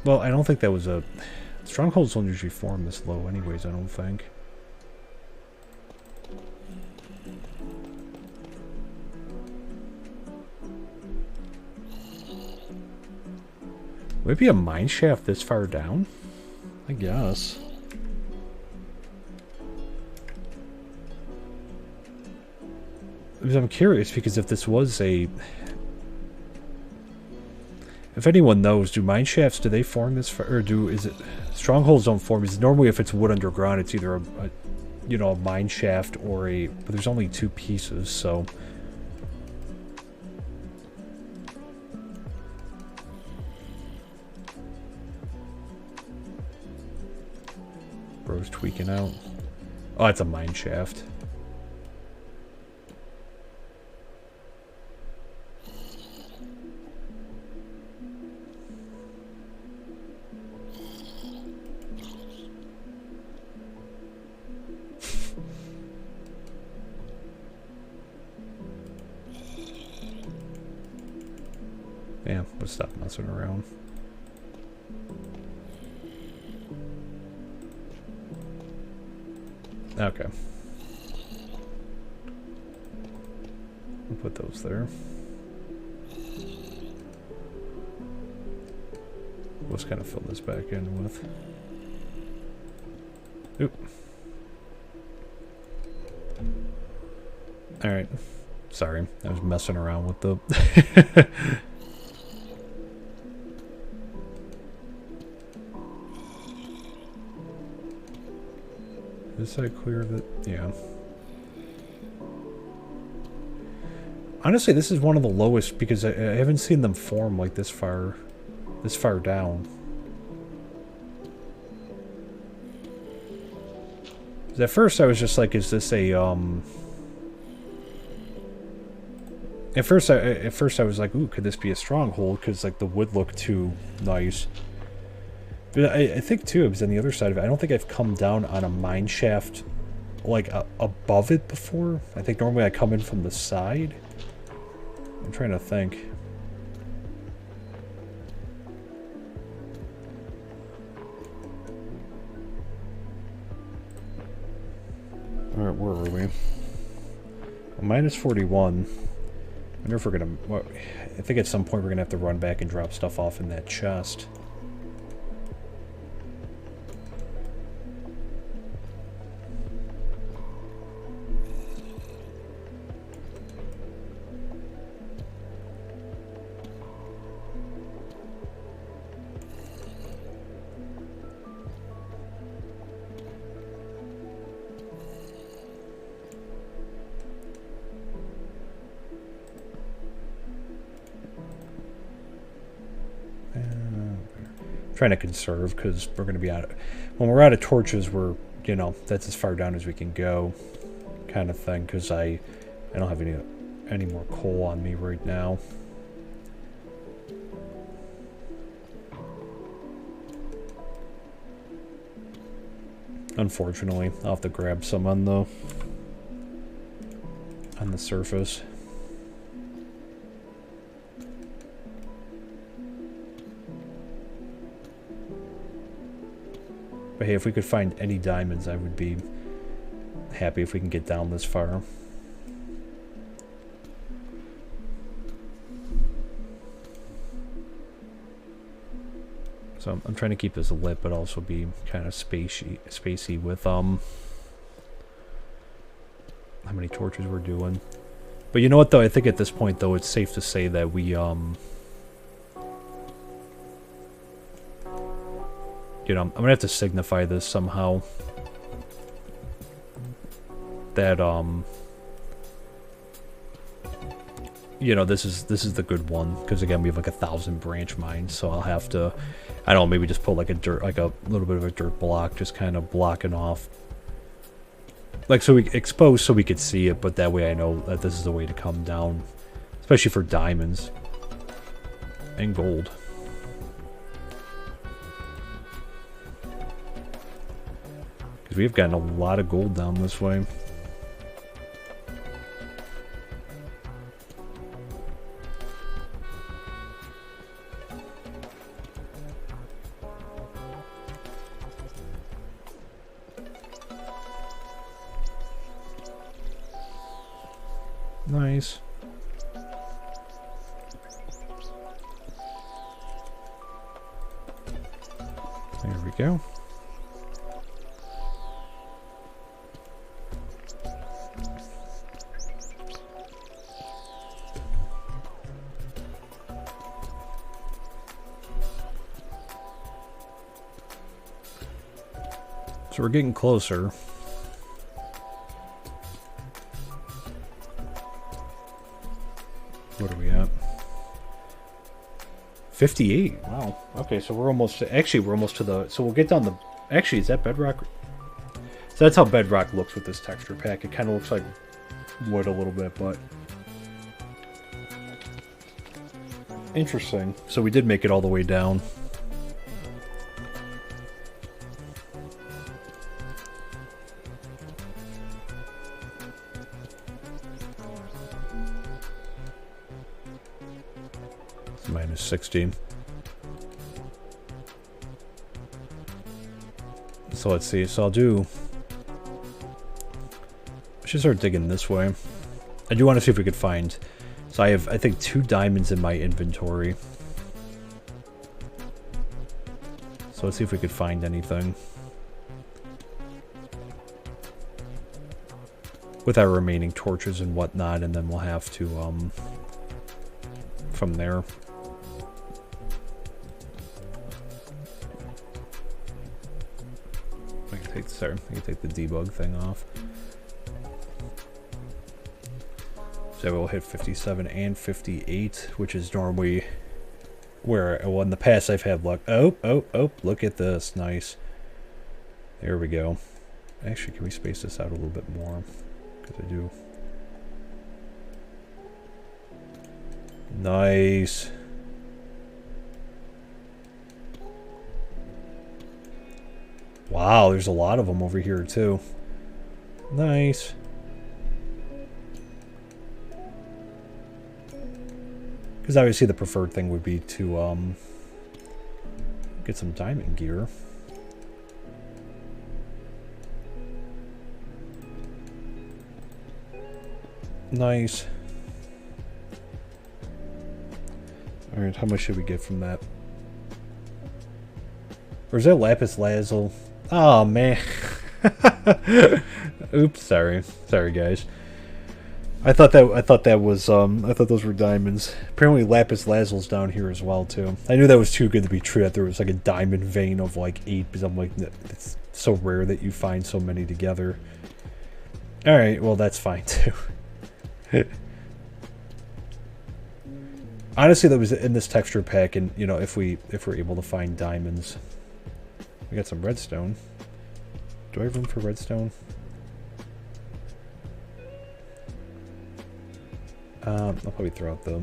Well, I don't think that was a... Strongholds don't usually form this low anyways, I don't think. Would it be a mine shaft this far down? I guess. Because I'm curious, because if this was a... If anyone knows, do mine shafts, do they form this far, or is it... Strongholds don't form, because normally if it's wood underground, it's either a you know, a mine shaft or a... But there's only two pieces, so... Bro's tweaking out. Oh, it's a mine shaft. Yeah, let's stop messing around. Okay. We'll put those there. Let's kind of fill this back in with. Oop. Alright. Sorry, I was messing around with the... This side clear that, yeah. Honestly, this is one of the lowest because I haven't seen them form like this far down. At first I was just like, is this a At first I was like, ooh, could this be a stronghold? Because like the wood looked too nice. But I think too, because on the other side of it, I don't think I've come down on a mine shaft like above it before. I think normally I come in from the side. I'm trying to think. Alright, where are we? Well, minus 41. I wonder if we're gonna... Well, I think at some point we're gonna have to run back and drop stuff off in that chest. Trying to conserve because we're going to be out of, when we're out of torches, we're, you know, that's as far down as we can go kind of thing, because I don't have any more coal on me right now. Unfortunately, I'll have to grab some on the surface. But hey, if we could find any diamonds, I would be happy if we can get down this far. So I'm trying to keep this lit, but also be kind of spacey with how many torches we're doing. But you know what, though? I think at this point, though, it's safe to say that we you know, I'm gonna have to signify this somehow. That you know, this is the good one, because again we have like 1,000 branch mines, so I'll have to, I don't know, maybe just put like a little bit of a dirt block, just kind of blocking off, like so we expose so we could see it, but that way I know that this is the way to come down, especially for diamonds and gold. Because we've gotten a lot of gold down this way. Nice. There we go. So we're getting closer. What are we at? 58. Wow. Okay, so we're almost... Actually, we're almost to the... So we'll get down the... Actually, is that bedrock? So that's how bedrock looks with this texture pack. It kind of looks like wood a little bit, but... Interesting. So we did make it all the way down. Minus 16. So let's see. So I'll do... I should start digging this way. I do want to see if we could find... So I have, I think, 2 diamonds in my inventory. So let's see if we could find anything. With our remaining torches and whatnot, and then we'll have to, from there. Sorry, I can take the debug thing off. So we'll hit 57 and 58, which is normally where, well, in the past I've had luck. Oh, look at this. Nice. There we go. Actually, can we space this out a little bit more? Because I do. Nice. Wow, there's a lot of them over here too. Nice. Because obviously the preferred thing would be to get some diamond gear. Nice. Alright, how much should we get from that? Or is that lapis lazuli? Oh man. Oops, sorry. Sorry guys. I thought that was I thought those were diamonds. Apparently lapis lazuli's down here as well too. I knew that was too good to be true, that there was like a diamond vein of like 8, because I'm like, it's so rare that you find so many together. Alright, well that's fine too. Honestly, that was in this texture pack, and you know, if we're able to find diamonds. We got some redstone. Do I have room for redstone? I'll probably throw out the...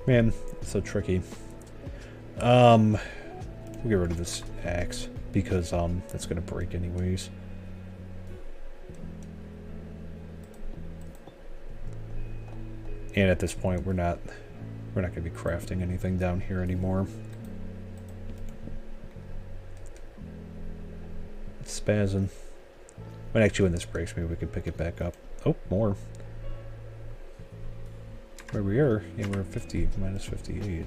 Man, it's so tricky. We'll get rid of this axe, because it's gonna break anyways. And at this point, we're not going to be crafting anything down here anymore. It's spazzing. But actually, when this breaks, maybe we can pick it back up. Oh, more. Where we are? Yeah, we're at 50 minus 58.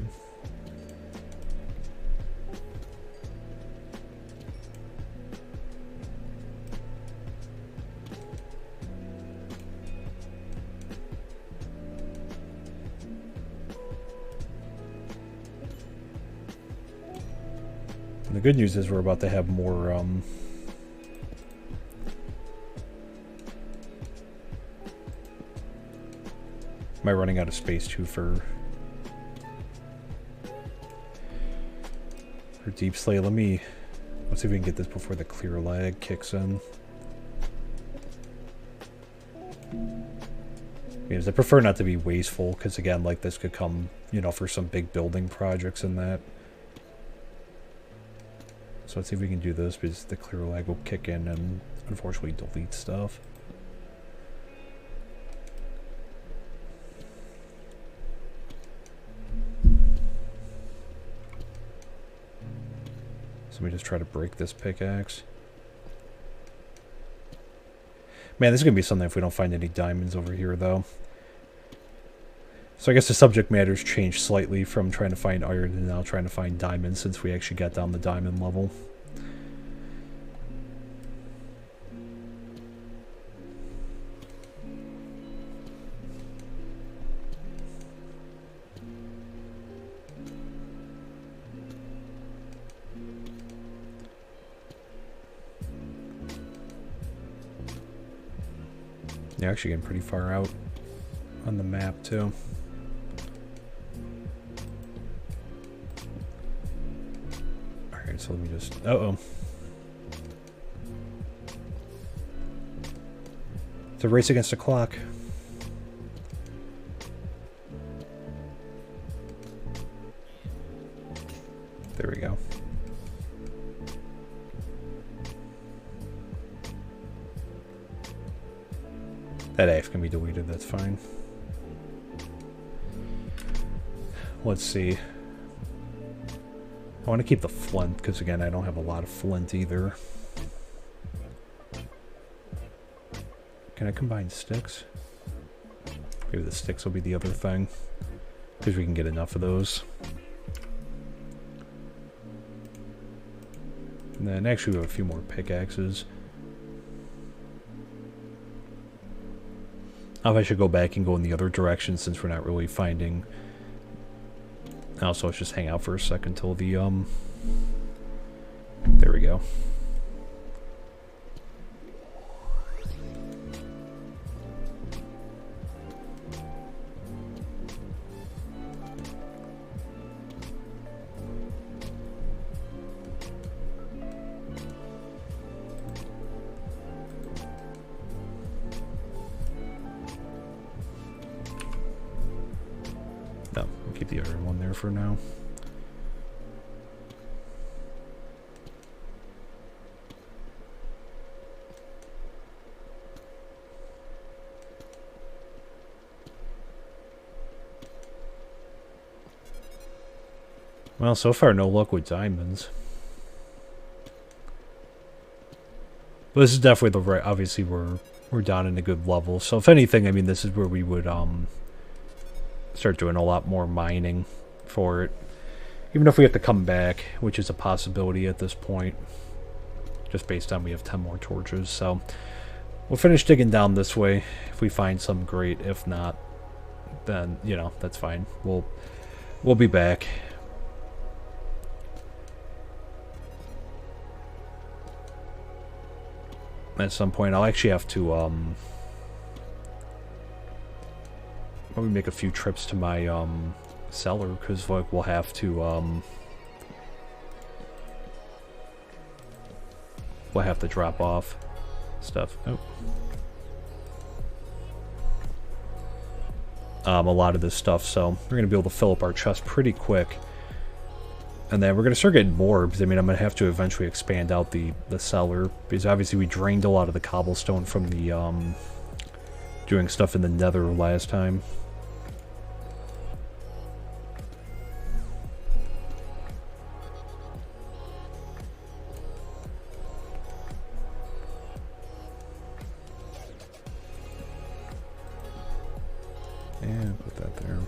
And the good news is we're about to have more, am I running out of space too for deep slate? Let's see if we can get this before the clear lag kicks in. Because I prefer not to be wasteful, because again, like this could come, you know, for some big building projects and that. So let's see if we can do this, because the clear lag will kick in and unfortunately delete stuff. So let me just try to break this pickaxe. Man, this is going to be something if we don't find any diamonds over here, though. So I guess the subject matter's changed slightly from trying to find iron to now trying to find diamonds, since we actually got down the diamond level. Yeah, actually getting pretty far out on the map, too. Alright, so let me just... Uh-oh. It's a race against the clock. There we go. That AF can be deleted, that's fine. Let's see. I want to keep the flint, because again, I don't have a lot of flint either. Can I combine sticks? Maybe the sticks will be the other thing, because we can get enough of those. And then actually we have a few more pickaxes. I should go back and go in the other direction since we're not really finding... Also, let's just hang out for a second till the, there we go. No, we'll keep the other one there for now. Well, so far no luck with diamonds. But this is definitely the right, obviously we're down in a good level. So if anything, I mean, this is where we would start doing a lot more mining for it. Even if we have to come back, which is a possibility at this point. Just based on we have 10 more torches. So we'll finish digging down this way. If we find some, great. If not, then, you know, that's fine. We'll be back. At some point, I'll actually have to probably make a few trips to my cellar, because like we'll have to drop off stuff. Oh. A lot of this stuff, so we're gonna be able to fill up our chest pretty quick. And then we're going to start getting more, because I mean, I'm going to have to eventually expand out the cellar, because obviously we drained a lot of the cobblestone from the, doing stuff in the nether last time. And put that there.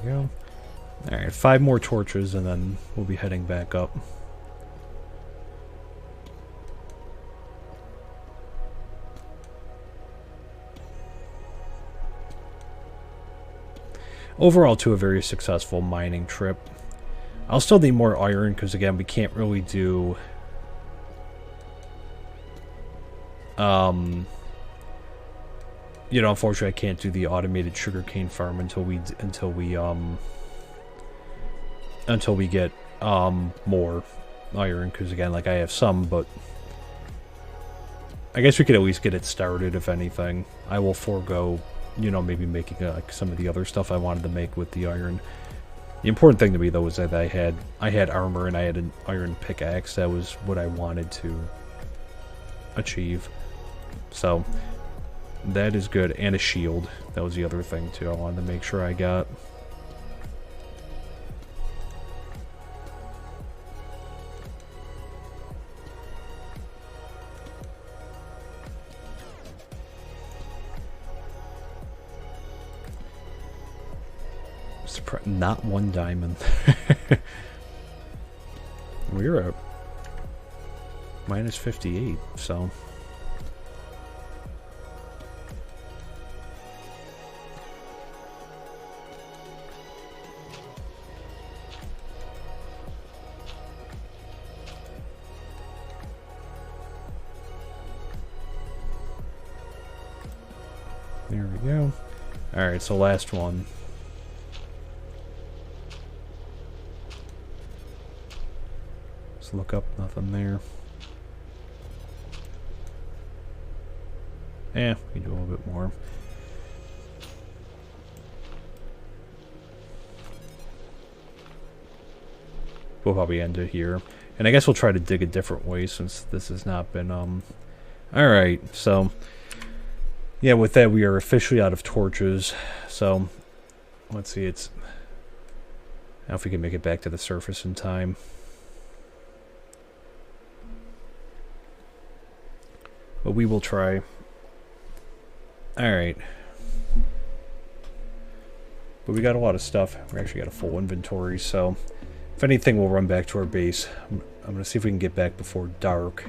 we go. Alright, 5 more torches and then we'll be heading back up. Overall, to a very successful mining trip. I'll still need more iron because, again, we can't really do... you know, unfortunately, I can't do the automated sugarcane farm until we get more iron. Because again, like I have some, but I guess we could at least get it started. If anything, I will forego, you know, maybe making like some of the other stuff I wanted to make with the iron. The important thing to me though was that I had armor and I had an iron pickaxe. That was what I wanted to achieve. So that is good, and a shield. That was the other thing too I wanted to make sure I got. Not one diamond. We're at minus 58, so... There we go. Alright, so last one. Let's look up, nothing there. Eh, we can do a little bit more. We'll probably end it here. And I guess we'll try to dig a different way since this has not been, Alright, so... Yeah, with that, we are officially out of torches. So, let's see, it's... I don't know if we can make it back to the surface in time. But we will try. Alright. But we got a lot of stuff. We actually got a full inventory, so... If anything, we'll run back to our base. I'm going to see if we can get back before dark.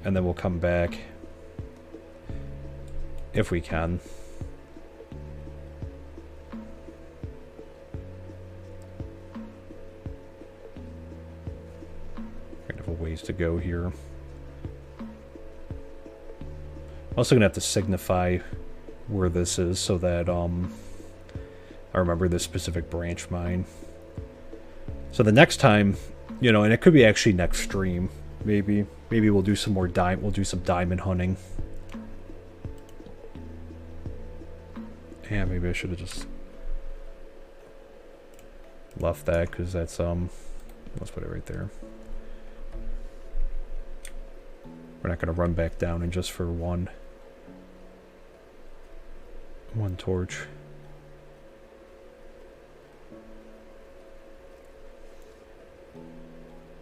And then we'll come back. If we can. Kind of a ways to go here. Also gonna have to signify where this is so that I remember this specific branch mine. So the next time, you know, and it could be actually next stream, maybe we'll do some more we'll do some diamond hunting. Yeah, maybe I should have just left that because that's let's put it right there. We're not going to run back down and just for one torch.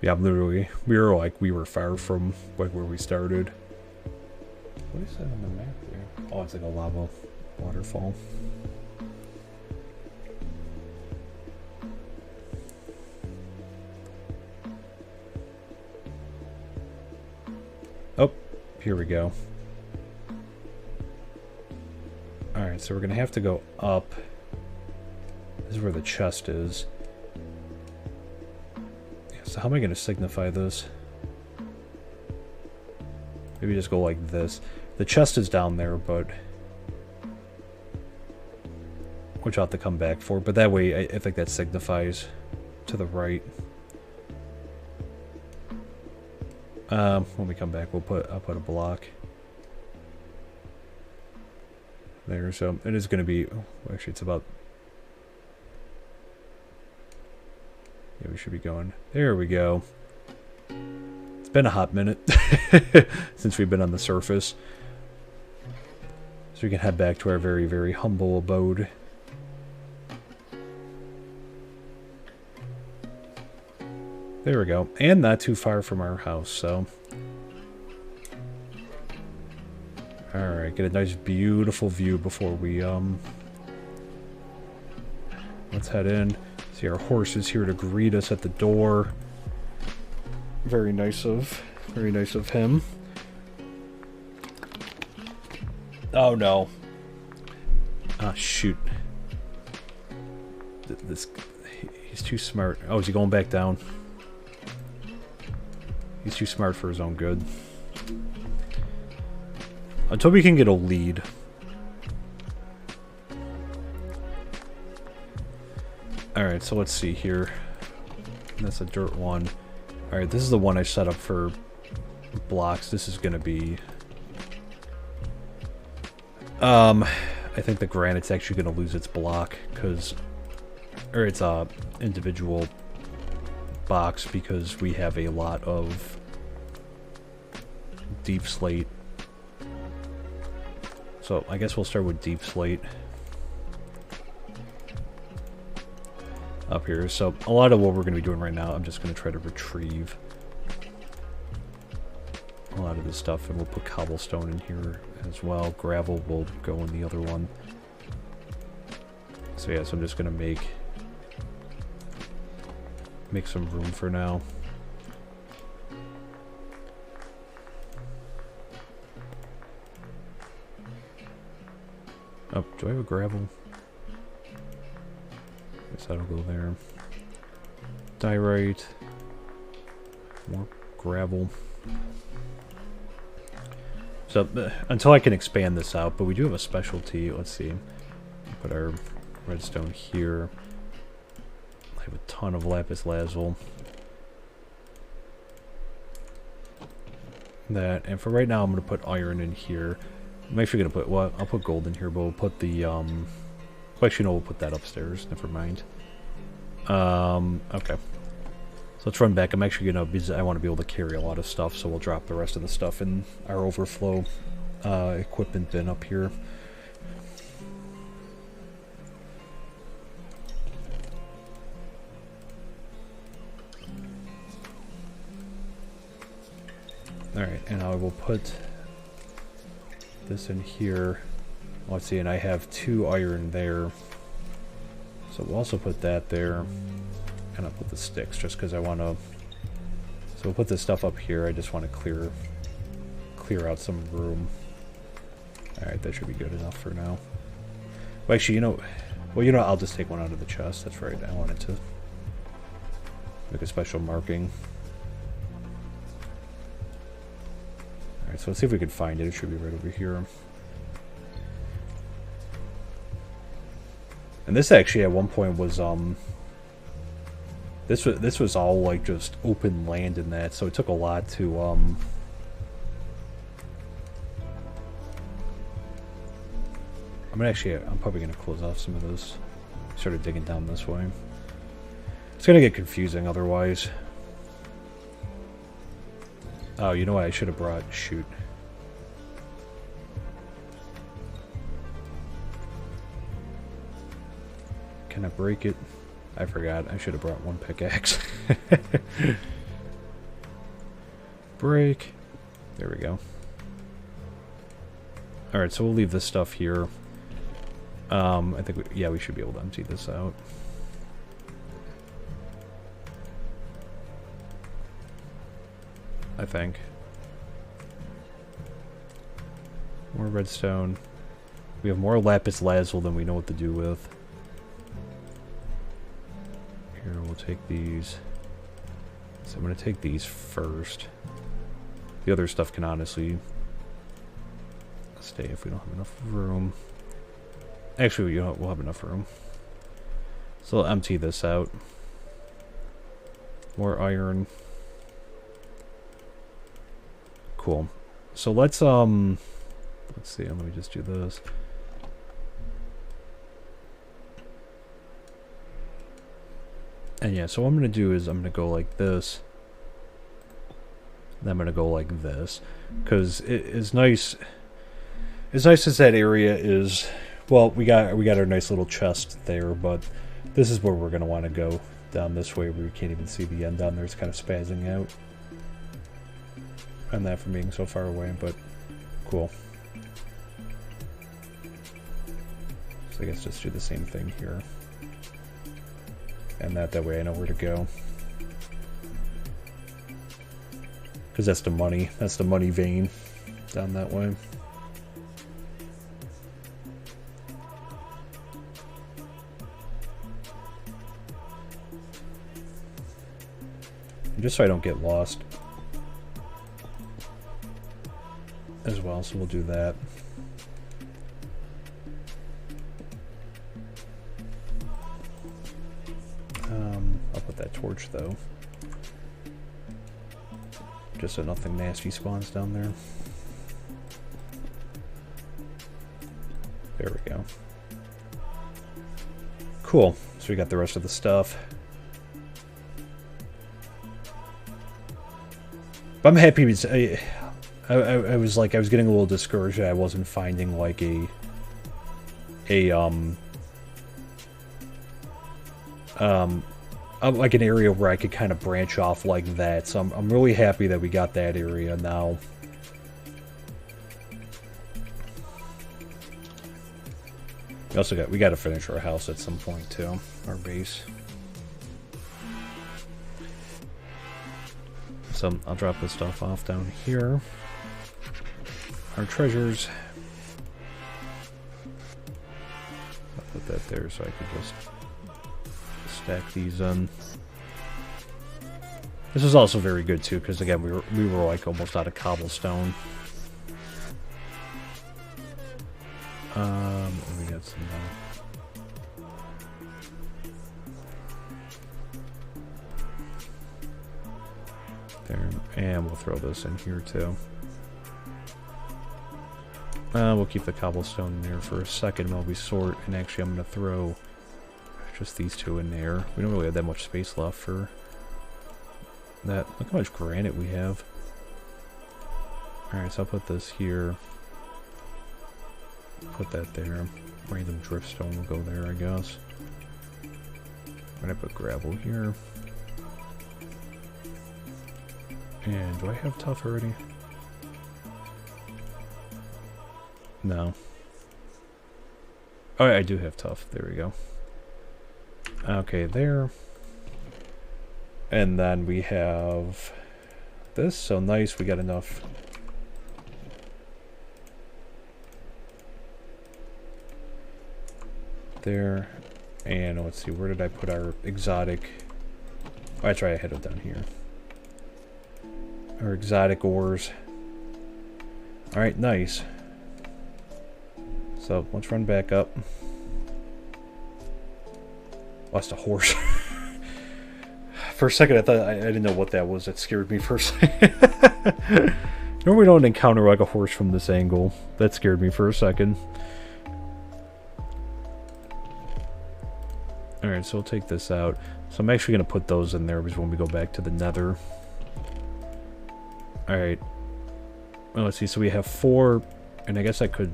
Yeah, literally, we were far from like where we started. What is that on the map there? Oh, it's like a lava waterfall. Oh, here we go. Alright, so we're gonna have to go up. This is where the chest is. Yeah, so how am I gonna signify this? Maybe just go like this. The chest is down there, but... which I'll have to come back for, but that way I think that signifies to the right. When we come back, I'll put a block there. So it is going to be. Oh, actually, it's about. Yeah, we should be going. There we go. It's been a hot minute since we've been on the surface, so we can head back to our very, very humble abode. There we go. And not too far from our house, so... Alright, get a nice beautiful view before we let's head in. See, our horse is here to greet us at the door. Very nice of him. Oh no. Ah, shoot. He's too smart. Oh, is he going back down? He's too smart for his own good. Until we can get a lead. Alright, so let's see here. That's a dirt one. Alright, this is the one I set up for blocks. This is gonna be... I think the granite's actually gonna lose its block, because... Or its, individual box, because we have a lot of deep slate. So, I guess we'll start with deep slate. Up here. So, a lot of what we're going to be doing right now, I'm just going to try to retrieve a lot of this stuff, and we'll put cobblestone in here as well. Gravel will go in the other one. So yeah, so I'm just going to make some room for now. Oh, do I have a gravel? Guess that'll go there. Diorite. More gravel. So, until I can expand this out, but we do have a specialty. Let's see. Put our redstone here. I have a ton of lapis lazuli. That, and for right now, I'm going to put iron in here. I'm actually going to put, well, I'll put gold in here, but we'll put the, well, actually, no, we'll put that upstairs. Never mind. Okay. So let's run back. I'm actually going to, because I want to be able to carry a lot of stuff, so we'll drop the rest of the stuff in our overflow equipment bin up here. Alright, and I will put this in here. Let's see, and I have 2 iron there. So we'll also put that there. And I'll put the sticks just because I want to... So we'll put this stuff up here. I just want to clear out some room. Alright, that should be good enough for now. Well, actually, I'll just take one out of the chest. That's right, I wanted to make a special marking. Alright, so let's see if we can find it. It should be right over here. And this actually at one point was this was all like just open land in that, so it took a lot to I'm probably gonna close off some of this. Started digging down this way. It's gonna get confusing otherwise. Oh, you know what I should have brought? Shoot. Can I break it? I forgot. I should have brought one pickaxe. Break. There we go. Alright, so we'll leave this stuff here. I think, we should be able to empty this out. I think. More redstone. We have more lapis lazuli than we know what to do with. Here, we'll take these. So I'm going to take these first. The other stuff can honestly stay if we don't have enough room. Actually, we'll have enough room. So I'll empty this out. More iron. Cool. So let's see, let me just do this. And yeah, so what I'm going to do is I'm going to go like this. Then I'm going to go like this. Because it is nice. As nice as that area is, well, we got our nice little chest there, but this is where we're going to want to go. Down this way where you can't even see the end down there. It's kind of spazzing out. And that from being so far away, but cool. So I guess just do the same thing here. And that way I know where to go. Because that's the money. That's the money vein down that way. Just so I don't get lost as well, so we'll do that. I'll put that torch though, just so nothing nasty spawns down there. There we go. Cool. So we got the rest of the stuff. But I'm happy because I was like, I was getting a little discouraged that I wasn't finding like like an area where I could kind of branch off like that. So I'm really happy that we got that area now. We got to finish our house at some point too, our base. So I'll drop this stuff off down here. Our treasures. I'll put that there so I can just stack these in. This is also very good too, because again we were like almost out of cobblestone. We got some. There, and we'll throw this in here too. We'll keep the cobblestone in there for a second while we sort, and actually I'm going to throw just these two in there. We don't really have that much space left for that. Look how much granite we have. Alright, so I'll put this here. Put that there. Random driftstone will go there, I guess. I'm going to put gravel here. And do I have tough already? No. Oh, I do have tough. There we go. Okay, there. And then we have this. So nice, we got enough. There. And let's see, where did I put our exotic? Oh, that's right, I had it down here. Our exotic ores. Alright, nice. So let's run back up. Lost a horse. For a second I thought I didn't know what that was. That scared me for a second. Normally we don't encounter like a horse from this angle. That scared me for a second. Alright, so we'll take this out. So I'm actually going to put those in there because when we go back to the nether. Alright. Well, let's see. So we have 4, and I guess I could...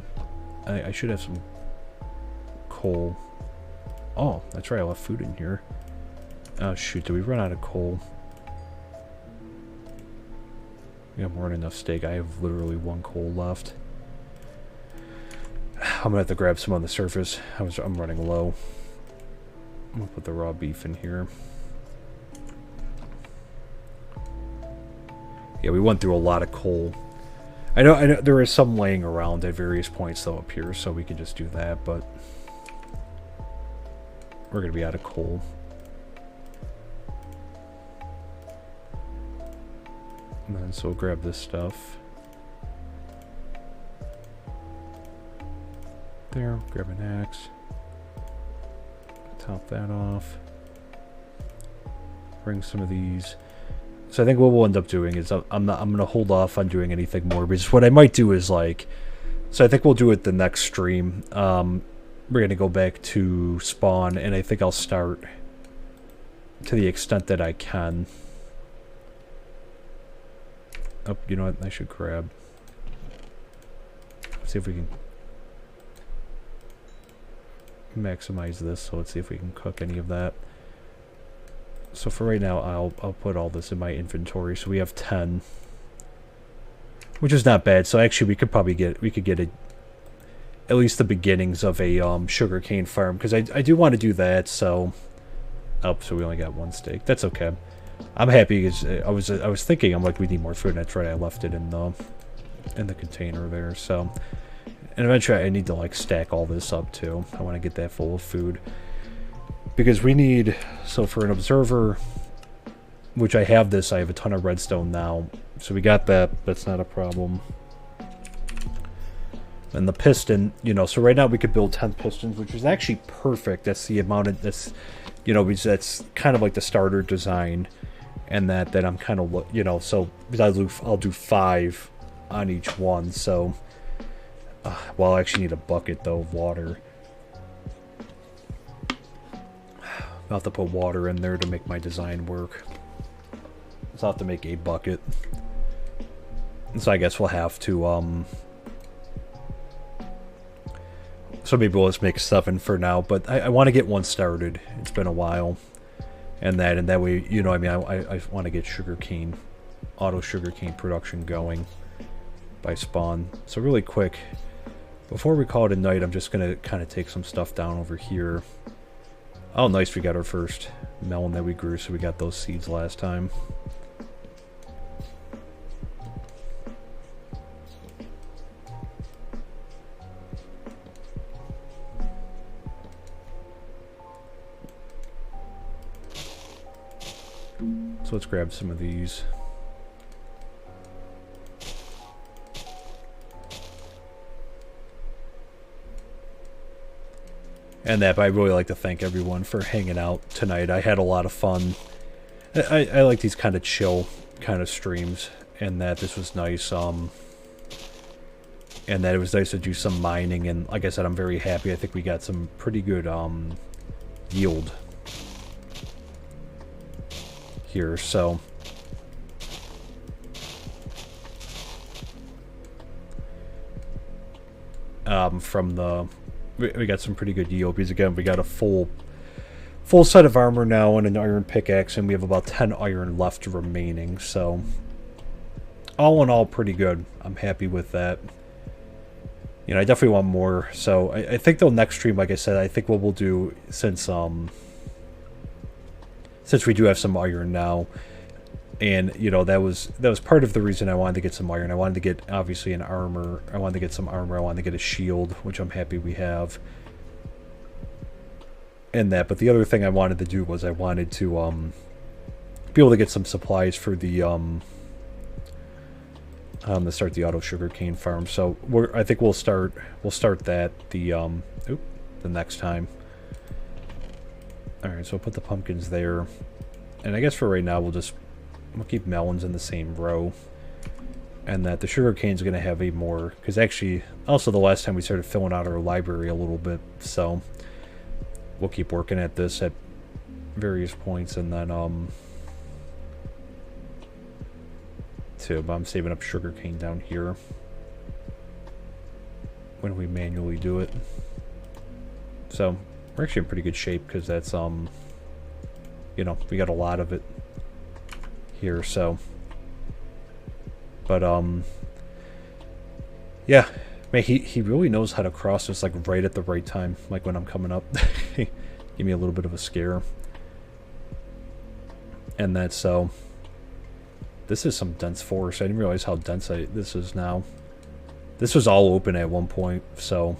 I should have some coal. Oh, that's right. I left food in here. Oh, shoot. Did we run out of coal? We got more than enough steak. I have literally 1 coal left. I'm going to have to grab some on the surface. I'm running low. I'm going to put the raw beef in here. Yeah, we went through a lot of coal. I know there is some laying around at various points though up here, so we could just do that, but we're gonna be out of coal. And then so we'll grab this stuff. There, grab an axe. Top that off. Bring some of these. So I think what we'll end up doing is I'm gonna hold off on doing anything more, because what I might do is like, so I think we'll do it the next stream. We're gonna go back to spawn, and I think I'll start to the extent that I can. Oh, you know what? I should grab. Let's see if we can maximize this. So let's see if we can cook any of that. So for right now, I'll put all this in my inventory. So we have 10, which is not bad. So actually, we could get at least the beginnings of a sugarcane farm, because I do want to do that. So Oh, so we only got 1 steak. That's okay. I'm happy because I was thinking, I'm like, we need more food, and that's right, I left it in the container there. So, and eventually I need to like stack all this up too. I want to get that full of food because we need. So for an observer, which I have this, I have a ton of redstone now, so we got that. That's not a problem. And the piston, you know, so right now we could build 10 pistons, which is actually perfect. That's the amount of that's, you know, that's kind of like the starter design. And that I'm kind of, you know, so I'll do 5 on each one. So, well, I actually need a bucket though of water. I'll have to put water in there to make my design work. So I'll have to make a bucket. So I guess we'll have to, so maybe we'll just make 7 for now. But I want to get one started. It's been a while. And that way, you know, I mean, I want to get auto sugarcane production going by spawn. So really quick, before we call it a night, I'm just going to kind of take some stuff down over here. Oh, nice, we got our first melon that we grew, so we got those seeds last time. So let's grab some of these. And that, but I'd really like to thank everyone for hanging out tonight. I had a lot of fun. I like these kind of chill kind of streams, and that this was nice. And that it was nice to do some mining, and like I said, I'm very happy. I think we got some pretty good yield here, so from the we got some pretty good yield because again we got a full set of armor now and an iron pickaxe, and we have about 10 iron left remaining, so all in all pretty good. I'm happy with that. You know, I definitely want more, so I think the next stream, like I said, I think what we'll do, since we do have some iron now, and you know that was part of the reason I wanted to get some iron. I wanted to get obviously an armor. I wanted to get some armor. I wanted to get a shield, which I'm happy we have. And that, but the other thing I wanted to do was I wanted to be able to get some supplies for the to start the auto sugarcane farm. So I think we'll start that the next time. All right, so I'll put the pumpkins there, and I guess for right now we'll keep melons in the same row, and that the sugar cane's going to have a more, because actually also the last time we started filling out our library a little bit, so we'll keep working at this at various points, and then but I'm saving up sugar cane down here when we manually do it. So we're actually in pretty good shape because that's you know, we got a lot of it here, so but yeah, man, he really knows how to cross us like right at the right time, like when I'm coming up. Give me a little bit of a scare. And that's so this is some dense forest. I didn't realize how dense this is now. This was all open at one point, so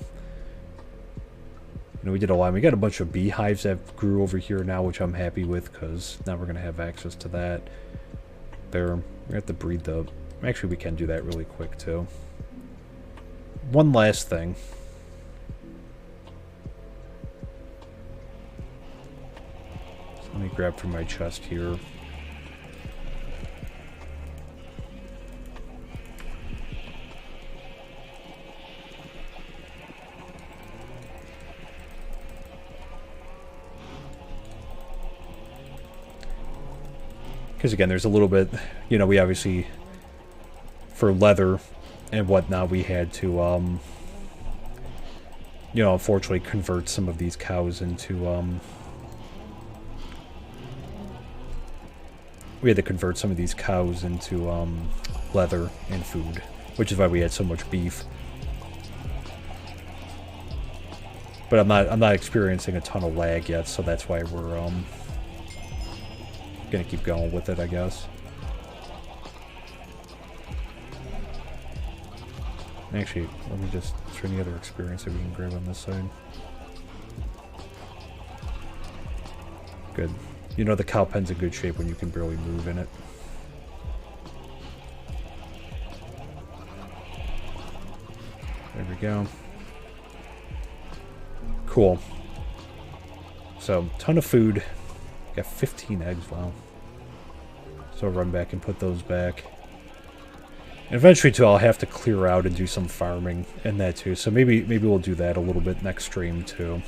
you know, we did a lot. We got a bunch of beehives that grew over here now, which I'm happy with because now we're gonna have access to that. There, we have to breed the. Actually, we can do that really quick too. One last thing. So let me grab from my chest here. Because again, there's a little bit, you know, we obviously, for leather and whatnot, we had to, you know, unfortunately convert some of these cows into, we had to convert some of these cows into, leather and food, which is why we had so much beef. But I'm not experiencing a ton of lag yet, so that's why we're, gonna keep going with it, I guess. Actually, let me just try any other experience that we can grab on this side. Good. You know the cow pen's in good shape when you can barely move in it. There we go. Cool. So, ton of food. Got 15 eggs, wow. So I'll run back and put those back. And eventually, too, I'll have to clear out and do some farming and that, too. So maybe we'll do that a little bit next stream, too.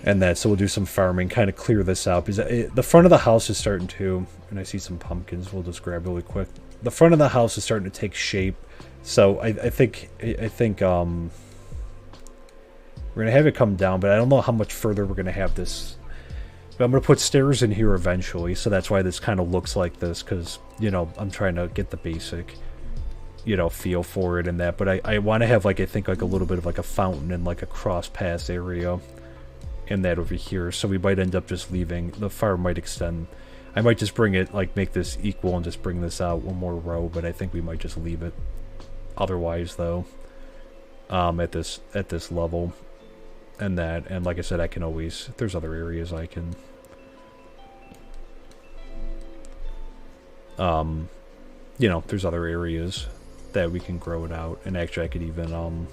And that, so we'll do some farming, kind of clear this out. Because the front of the house is starting to, and I see some pumpkins, we'll just grab really quick. The front of the house is starting to take shape. So I think we're going to have it come down, but I don't know how much further we're going to have this. But I'm going to put stairs in here eventually, so that's why this kind of looks like this, because, you know, I'm trying to get the basic, you know, feel for it and that. But I want to have, like, I think, like, a little bit of, like, a fountain and, like, a cross-pass area in that over here. So we might end up just leaving. The farm might extend. I might just bring it, like, make this equal and just bring this out one more row, but I think we might just leave it otherwise, though, at this level. And that, and like I said, I can always, if there's other areas I can, you know, there's other areas that we can grow it out. And actually I could even,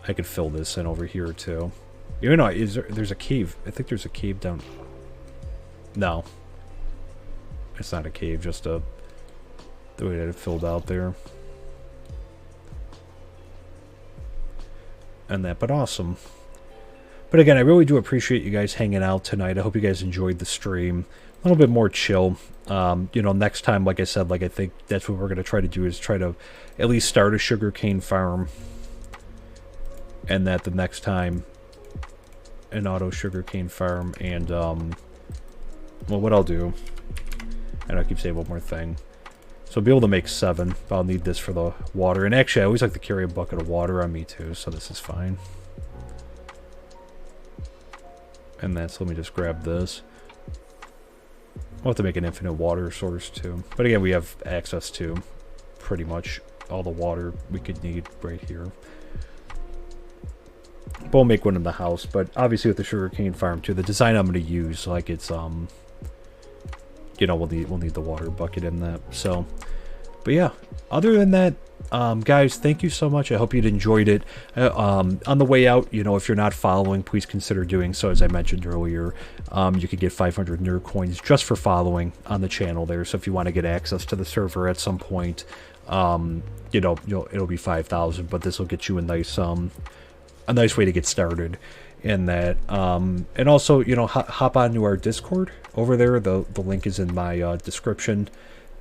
I could fill this in over here too. You know, there's a cave. I think there's a cave down. No. It's not a cave, just the way that it filled out there. And that, but awesome. But again, I really do appreciate you guys hanging out tonight. I hope you guys enjoyed the stream. A little bit more chill. You know, next time, like I said, like I think that's what we're going to try to do, is try to at least start a sugarcane farm. And that the next time, an auto sugarcane farm. And, well, what I'll do, and I'll keep saying one more thing. So I'll be able to make 7, but I'll need this for the water. And actually, I always like to carry a bucket of water on me too, so this is fine. And then, so let me just grab this. I'll have to make an infinite water source too. But again, we have access to pretty much all the water we could need right here. But we'll make one in the house. But obviously with the sugarcane farm too, the design I'm going to use, like it's, you know, we'll need the water bucket in that. So, but yeah, other than that, guys, thank you so much. I hope you'd enjoyed it. On the way out, you know, if you're not following, please consider doing so. As I mentioned earlier, you could get 500 nerd coins just for following on the channel there. So if you want to get access to the server at some point, you know, it'll be 5,000, but this will get you a nice way to get started. In that, and also, you know, hop on to our Discord over there. The link is in my description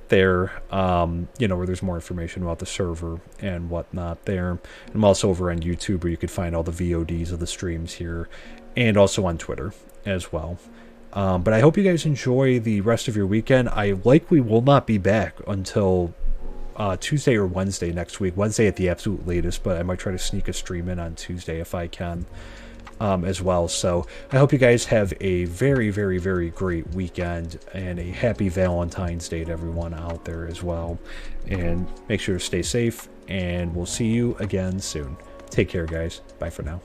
there, you know, where there's more information about the server and whatnot there. I'm also over on YouTube, where you could find all the VODs of the streams here, and also on Twitter as well. But I hope you guys enjoy the rest of your weekend. I likely will not be back until Tuesday or Wednesday next week. Wednesday at the absolute latest, but I might try to sneak a stream in on Tuesday if I can. As well. So I hope you guys have a very, very, very great weekend, and a happy Valentine's Day to everyone out there as well. And make sure to stay safe, and we'll see you again soon. Take care, guys. Bye for now.